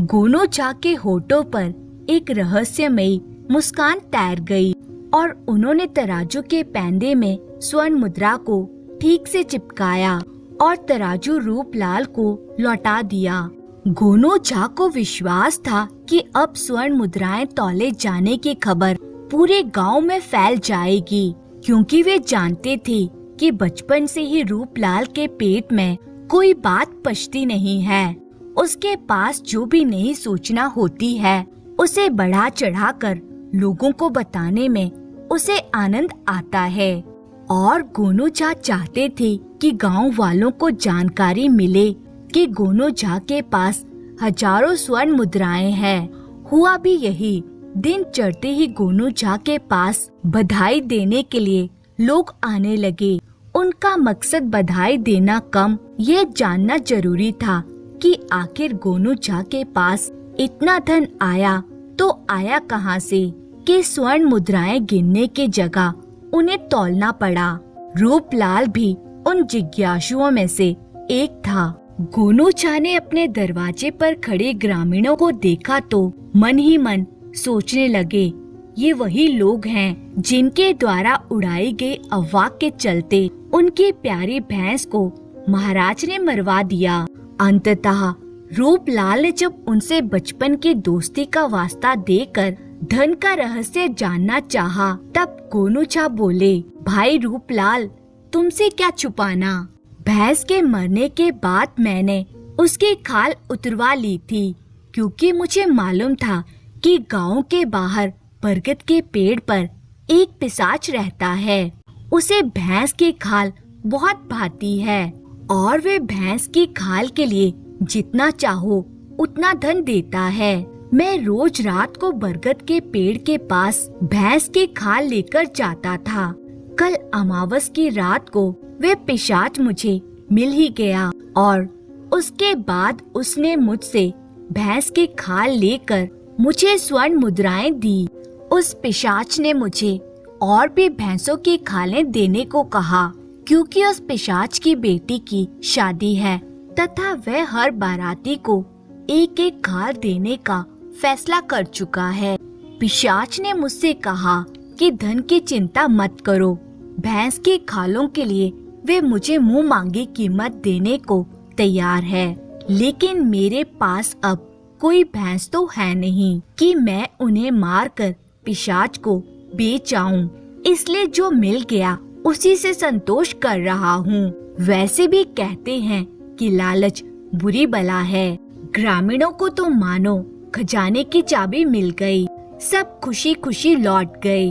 गोनूचा के होठों पर एक रहस्यमयी मुस्कान तैर गई और उन्होंने तराजू के पैंदे में स्वर्ण मुद्रा को ठीक से चिपकाया और तराजू रूपलाल को लौटा दिया। गोनूचा को विश्वास था कि अब स्वर्ण मुद्राएं तौले जाने की खबर पूरे गांव में फैल जाएगी, क्योंकि वे जानते थे कि बचपन से ही रूपलाल के पेट में कोई बात पचती नहीं है। उसके पास जो भी नई सूचना होती है उसे बढ़ा चढ़ाकर लोगों को बताने में उसे आनंद आता है। और गोनूचा चाहते थे कि गांव वालों को जानकारी मिले कि गोनूचा के पास हजारों स्वर्ण मुद्राएं हैं। हुआ भी यही। दिन चढ़ते ही गोनूचा के पास बधाई देने के लिए लोग आने लगे। उनका मकसद बधाई देना कम, ये जानना जरूरी था कि आखिर गोनूचा के पास इतना धन आया तो आया कहां से कि स्वर्ण मुद्राएं गिनने की जगह उन्हें तौलना पड़ा। रूपलाल भी उन जिज्ञासुओं में से एक था। गोनूचा ने अपने दरवाजे पर खड़े ग्रामीणों को देखा तो मन ही मन सोचने लगे, ये वही लोग हैं जिनके द्वारा उड़ाई गई अफवाह के चलते उनकी प्यारी भैंस को महाराज ने मरवा दिया। अंततः रूपलाल ने जब उनसे बचपन की दोस्ती का वास्ता देकर धन का रहस्य जानना चाहा, तब गोनूचा बोले, भाई रूपलाल, तुमसे क्या छुपाना। भैंस के मरने के बाद मैंने उसकी खाल उतरवा ली थी, क्योंकि मुझे मालूम था कि गांव के बाहर बरगद के पेड़ पर एक पिशाच रहता है। उसे भैंस की खाल बहुत भाती है और वे भैंस की खाल के लिए जितना चाहो उतना धन देता है। मैं रोज रात को बरगद के पेड़ के पास भैंस की खाल लेकर जाता था। कल अमावस की रात को वे पिशाच मुझे मिल ही गया और उसके बाद उसने मुझसे भैंस की खाल लेकर मुझे स्वर्ण मुद्राएं दी। उस पिशाच ने मुझे और भी भैंसों की खालें देने को कहा, क्योंकि उस पिशाच की बेटी की शादी है तथा वह हर बाराती को एक एक खाल देने का फैसला कर चुका है। पिशाच ने मुझसे कहा कि धन की चिंता मत करो, भैंस की खालों के लिए वे मुझे मुंह मांगी कीमत देने को तैयार है, लेकिन मेरे पास अब कोई भैंस तो है नहीं कि मैं उन्हें मारकर पिशाच को बेच आऊं। इसलिए जो मिल गया उसी से संतोष कर रहा हूँ। वैसे भी कहते हैं कि लालच बुरी बला है। ग्रामीणों को तो मानो खजाने की चाबी मिल गई। सब खुशी खुशी लौट गए।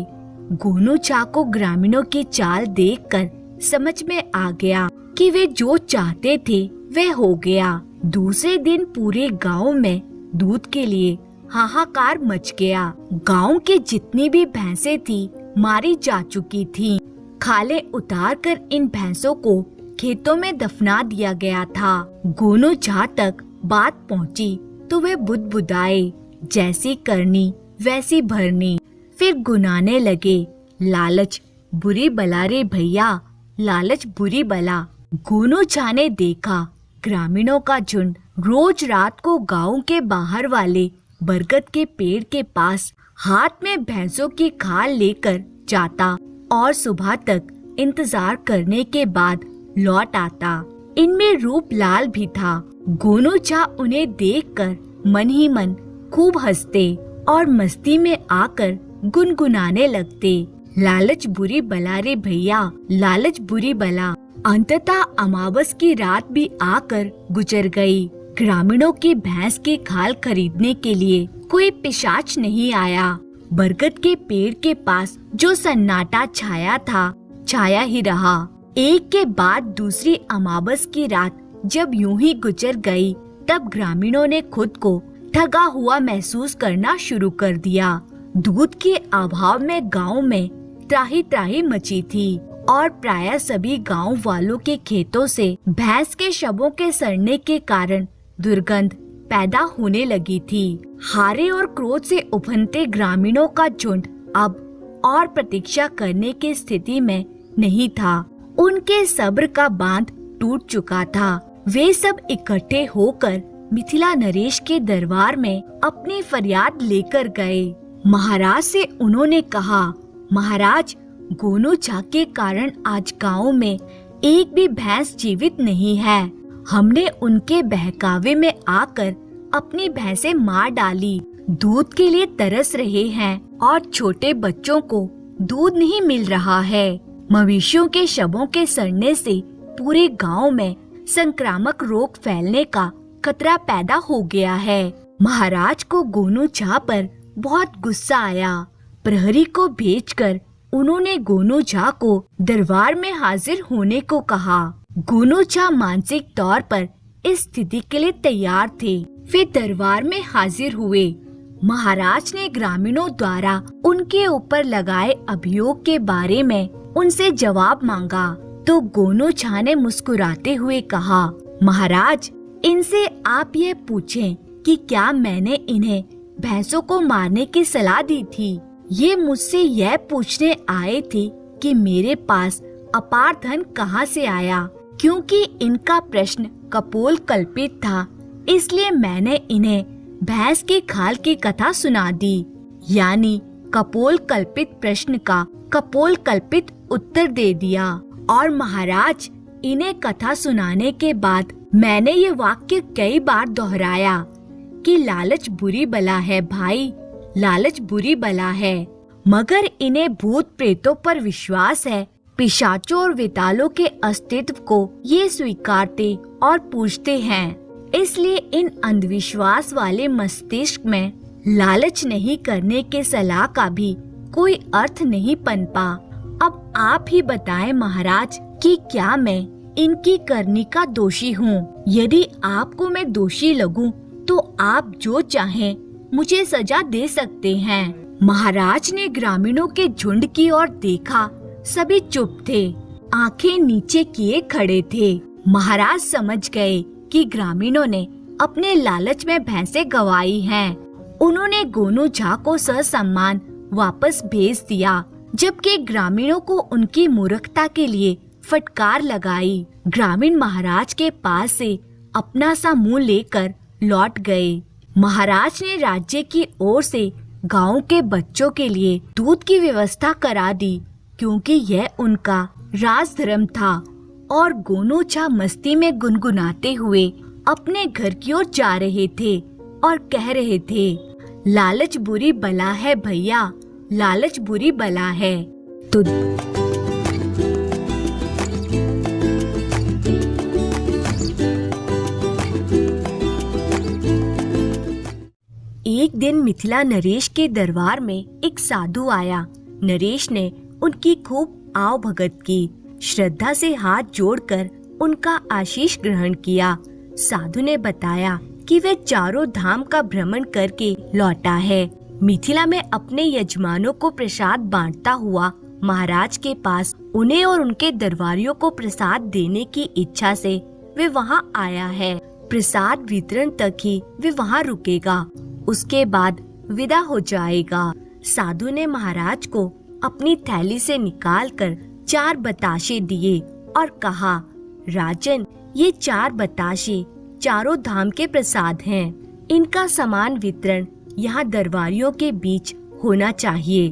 गोनूचा को ग्रामीणों की चाल देखकर समझ में आ गया कि वे जो चाहते थे वह हो गया। दूसरे दिन पूरे गांव में दूध के लिए हाहाकार मच गया। गांव की जितनी भी भैंसें थी मारी जा चुकी थीं। खालें उतारकर इन भैंसों को खेतों में दफना दिया गया था। गोनूचा तक बात पहुंची तो वे बुदबुदाए, जैसी करनी वैसी भरनी। फिर गुनाने लगे, लालच बुरी बला रे भैया, लालच बुरी बला। गोनूचा ने देखा ग्रामीणों का झुंड रोज रात को गांव के बाहर वाले बरगद के पेड़ के पास हाथ में भैंसों की खाल लेकर जाता और सुबह तक इंतजार करने के बाद लौट आता। इनमें रूपलाल भी था। गोनूचा उन्हें देखकर मन ही मन खूब हंसते और मस्ती में आकर गुनगुनाने लगते, लालच बुरी बला रे भैया, लालच बुरी बला। अंततः अमावस की रात भी आकर गुजर गई। ग्रामीणों की भैंस की खाल खरीदने के लिए कोई पिशाच नहीं आया बरगद के पेड़ के पास जो सन्नाटा छाया था, छाया ही रहा। एक के बाद दूसरी अमावस की रात जब यूं ही गुजर गई, तब ग्रामीणों ने खुद को ठगा हुआ महसूस करना शुरू कर दिया। दूध के अभाव में गांव में त्राही त्राही मची थी और प्रायः सभी गांव वालों के खेतों से भैंस के शवों के सड़ने के कारण दुर्गंध पैदा होने लगी थी। हारे और क्रोध से उफनते ग्रामीणों का झुंड अब और प्रतीक्षा करने की स्थिति में नहीं था। उनके सब्र का बांध टूट चुका था। वे सब इकट्ठे होकर मिथिला नरेश के दरबार में अपनी फरियाद लेकर गए। महाराज से उन्होंने कहा, महाराज, गोनू झा के कारण आज गांव में एक भी भैंस जीवित नहीं है। हमने उनके बहकावे में आकर अपनी भैंसें मार डाली। दूध के लिए तरस रहे हैं और छोटे बच्चों को दूध नहीं मिल रहा है। मवेशियों के शवों के सड़ने से पूरे गांव में संक्रामक रोग फैलने का खतरा पैदा हो गया है। महाराज को गोनू झा पर बहुत गुस्सा आया। प्रहरी को भेजकर उन्होंने गोनू झा को दरबार में हाजिर होने को कहा। गोनू झा मानसिक तौर पर इस स्थिति के लिए तैयार थे। वे दरबार में हाजिर हुए। महाराज ने ग्रामीणों द्वारा उनके ऊपर लगाए अभियोग के बारे में उनसे जवाब मांगा, तो गोनू झा ने मुस्कुराते हुए कहा, महाराज, इनसे आप ये पूछें कि क्या मैंने इन्हें भैंसों को मारने की सलाह दी थी। ये मुझसे यह पूछने आए थे कि मेरे पास अपार धन कहाँ से आया। क्योंकि इनका प्रश्न कपोल कल्पित था, इसलिए मैंने इन्हें भैंस के खाल की कथा सुना दी। यानी कपोल कल्पित प्रश्न का कपोल कल्पित उत्तर दे दिया। और महाराज, इन्हें कथा सुनाने के बाद मैंने ये वाक्य कई बार दोहराया कि लालच बुरी बला है भाई, लालच बुरी बला है। मगर इन्हें भूत प्रेतों पर विश्वास है। पिशाचों और वितालों के अस्तित्व को ये स्वीकारते और पूजते हैं। इसलिए इन अंधविश्वास वाले मस्तिष्क में लालच नहीं करने के सलाह का भी कोई अर्थ नहीं पनपा। अब आप ही बताएं महाराज कि क्या मैं इनकी करनी का दोषी हूँ। यदि आपको मैं दोषी लगूं तो आप जो चाहें मुझे सजा दे सकते हैं। महाराज ने ग्रामीणों के झुंड की ओर देखा। सभी चुप थे, आंखें नीचे किए खड़े थे। महाराज समझ गए कि ग्रामीणों ने अपने लालच में भैंसें गंवाई हैं। उन्होंने गोनू झा को ससम्मान वापस भेज दिया, जबकि ग्रामीणों को उनकी मूर्खता के लिए फटकार लगाई। ग्रामीण महाराज के पास से अपना सा मुंह लेकर लौट गए। महाराज ने राज्य की ओर से गांव के बच्चों के लिए दूध की व्यवस्था करा दी, क्योंकि यह उनका राजधर्म था। और गोनू झा मस्ती में गुनगुनाते हुए अपने घर की ओर जा रहे थे और कह रहे थे, लालच बुरी बला है भैया, लालच बुरी बला है। तो एक दिन मिथिला नरेश के दरबार में एक साधु आया। नरेश ने उनकी खूब आव भगत की। श्रद्धा से हाथ जोड़कर उनका आशीष ग्रहण किया। साधु ने बताया कि वे चारों धाम का भ्रमण करके लौटा है। मिथिला में अपने यजमानों को प्रसाद बांटता हुआ महाराज के पास उन्हें और उनके दरबारियों को प्रसाद देने की इच्छा से वे वहां आया है। प्रसाद वितरण तक ही वे वहां रुकेगा, उसके बाद विदा हो जाएगा। साधु ने महाराज को अपनी थैली से निकालकर 4 बताशे दिए और कहा, राजन, ये 4 बताशे चारों धाम के प्रसाद हैं। इनका समान वितरण यहाँ दरबारियों के बीच होना चाहिए।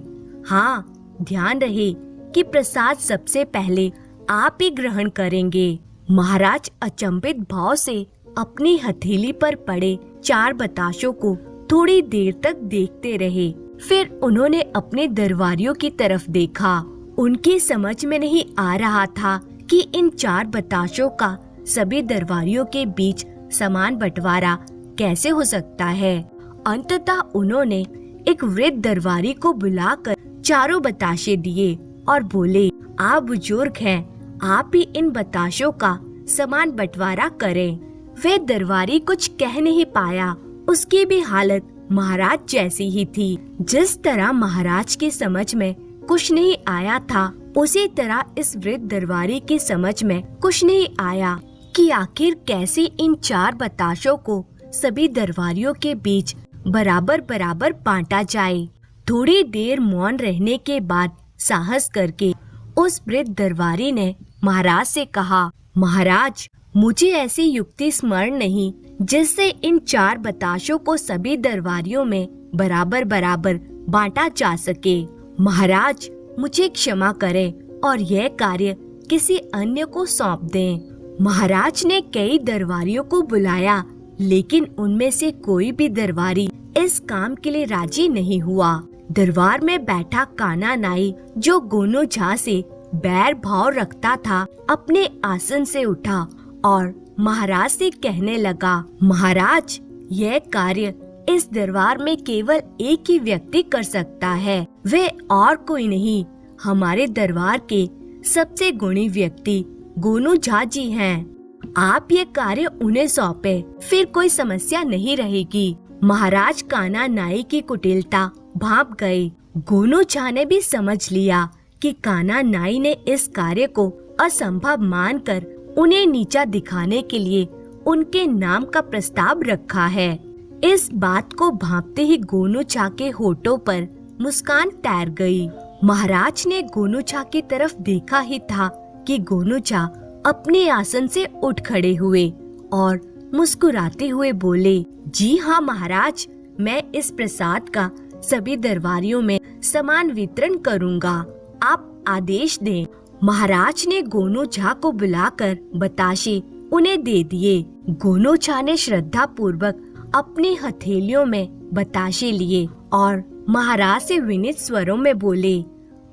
हाँ, ध्यान रहे कि प्रसाद सबसे पहले आप ही ग्रहण करेंगे। महाराज अचंभित भाव से अपनी हथेली पर पड़े 4 बताशों को थोड़ी देर तक देखते रहे। फिर उन्होंने अपने दरबारियों की तरफ देखा। उनकी समझ में नहीं आ रहा था कि इन 4 बताशों का सभी दरबारियों के बीच समान बंटवारा कैसे हो सकता है। अंततः उन्होंने एक वृद्ध दरबारी को बुलाकर चारों बताशे दिए और बोले, आप बुजुर्ग हैं, आप ही इन बताशों का समान बंटवारा करें। वे दरबारी कुछ कह नहीं पाया, उसकी भी हालत महाराज जैसी ही थी। जिस तरह महाराज की समझ में कुछ नहीं आया था, उसी तरह इस वृद्ध दरबारी की समझ में कुछ नहीं आया कि आखिर कैसे इन 4 बताशों को सभी दरबारियों के बीच बराबर बराबर बांटा जाए। थोड़ी देर मौन रहने के बाद साहस करके उस वृद्ध दरबारी ने महाराज से कहा, महाराज, मुझे ऐसी युक्ति स्मरण नहीं जिससे इन 4 बताशों को सभी दरबारियों में बराबर बराबर बांटा जा सके। महाराज, मुझे क्षमा करें और यह कार्य किसी अन्य को सौंप दें। महाराज ने कई दरबारियों को बुलाया, लेकिन उनमें से कोई भी दरबारी इस काम के लिए राजी नहीं हुआ। दरबार में बैठा काना नाई, जो गोनू झा से बैर भाव रखता था, अपने आसन से उठा और महाराज से कहने लगा, महाराज, यह कार्य इस दरबार में केवल एक ही व्यक्ति कर सकता है, वे और कोई नहीं, हमारे दरबार के सबसे गुणी व्यक्ति गोनू झा जी हैं। आप ये कार्य उन्हें सौंपे, फिर कोई समस्या नहीं रहेगी। महाराज काना नाई की कुटिलता भांप गए। गोनू झा ने भी समझ लिया कि काना नाई ने इस कार्य को असंभव मानकर उन्हें नीचा दिखाने के लिए उनके नाम का प्रस्ताव रखा है। इस बात को भांपते ही गोनू झा के होठों पर मुस्कान तैर गई। महाराज ने गोनू झा की तरफ देखा ही था कि गोनू झा अपने आसन से उठ खड़े हुए और मुस्कुराते हुए बोले, जी हाँ महाराज, मैं इस प्रसाद का सभी दरबारियों में समान वितरण करूँगा, आप आदेश दें। महाराज ने गोनू झा को बुलाकर बताशे उन्हें दे दिए। गोनू झा ने श्रद्धा पूर्वक अपनी हथेलियों में बताशे लिए और महाराज से विनीत स्वरों में बोले,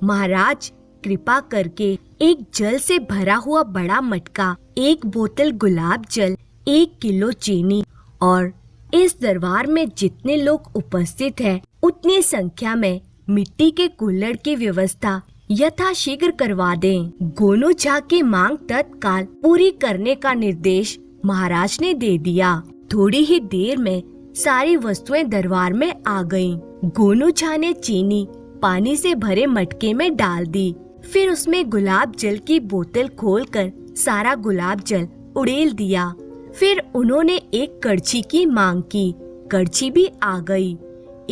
महाराज, कृपा करके एक जल से भरा हुआ बड़ा मटका, 1 बोतल गुलाब जल, 1 किलो चीनी और इस दरबार में जितने लोग उपस्थित हैं, उतनी संख्या में मिट्टी के कुल्हड़ की व्यवस्था यथाशीघ्र करवा दें। गोनू झा की मांग तत्काल पूरी करने का निर्देश महाराज ने दे दिया। थोड़ी ही देर में सारी वस्तुएं दरबार में आ गईं। गोनू झा ने चीनी पानी से भरे मटके में डाल दी, फिर उसमें गुलाब जल की बोतल खोलकर सारा गुलाब जल उड़ेल दिया। फिर उन्होंने एक कड़छी की मांग की, कड़छी भी आ गई।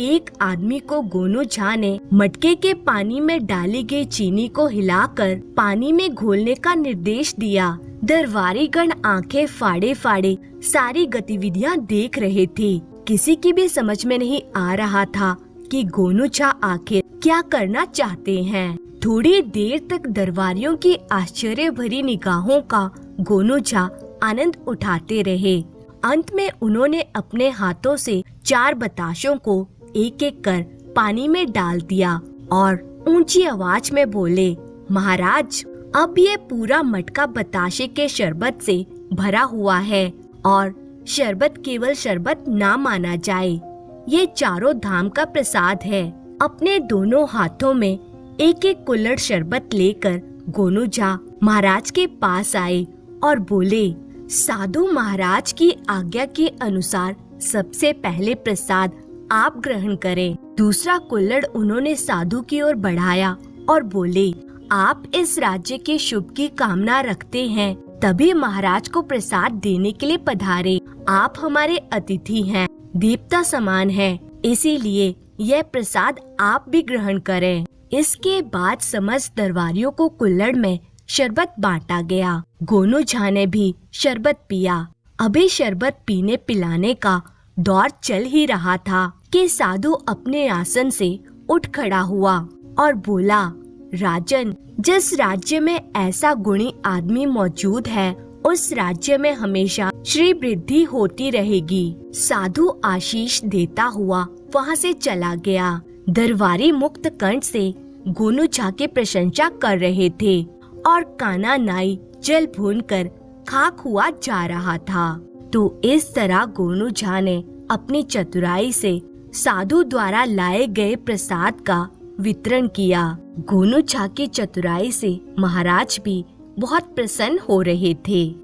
एक आदमी को गोनू झा ने मटके के पानी में डाली गई चीनी को हिलाकर पानी में घोलने का निर्देश दिया। दरबारी गण आंखें फाड़े फाड़े सारी गतिविधियां देख रहे थे। किसी की भी समझ में नहीं आ रहा था कि गोनू झा आखिर क्या करना चाहते हैं। थोड़ी देर तक दरबारियों की आश्चर्य भरी निगाहों का गोनू झा आनंद उठाते रहे। अंत में उन्होंने अपने हाथों से 4 बताशों को एक एक कर पानी में डाल दिया और ऊंची आवाज में बोले, महाराज, अब ये पूरा मटका बताशे के शरबत से भरा हुआ है और शरबत केवल शरबत ना माना जाए। ये चारों धाम का प्रसाद है। अपने दोनों हाथों में एक एक कुल्हड़ शरबत लेकर गोनू झा महाराज के पास आए और बोले, साधु महाराज की आज्ञा के अनुसार सबसे पहले प्रसाद आप ग्रहण करें। दूसरा कुल्हड़ उन्होंने साधु की ओर बढ़ाया और बोले, आप इस राज्य के शुभ की कामना रखते हैं, तभी महाराज को प्रसाद देने के लिए पधारे। आप हमारे अतिथि हैं, देवता समान हैं, इसीलिए यह प्रसाद आप भी ग्रहण करें। इसके बाद समस्त दरबारियों को कुल्हड़ में शरबत बांटा गया। गोनू झा ने भी शरबत पिया। अभी शरबत पीने पिलाने का दौर चल ही रहा था कि साधु अपने आसन से उठ खड़ा हुआ और बोला, राजन, जिस राज्य में ऐसा गुणी आदमी मौजूद है, उस राज्य में हमेशा श्री वृद्धि होती रहेगी। साधु आशीष देता हुआ वहाँ से चला गया। दरबारी मुक्त कंठ से गोनू झा की प्रशंसा कर रहे थे और काना नाई जल भूनकर खाक हुआ जा रहा था। तो इस तरह गोनू झा ने अपनी चतुराई से साधु द्वारा लाए गए प्रसाद का वितरण किया। गोनू झा की चतुराई से महाराज भी बहुत प्रसन्न हो रहे थे।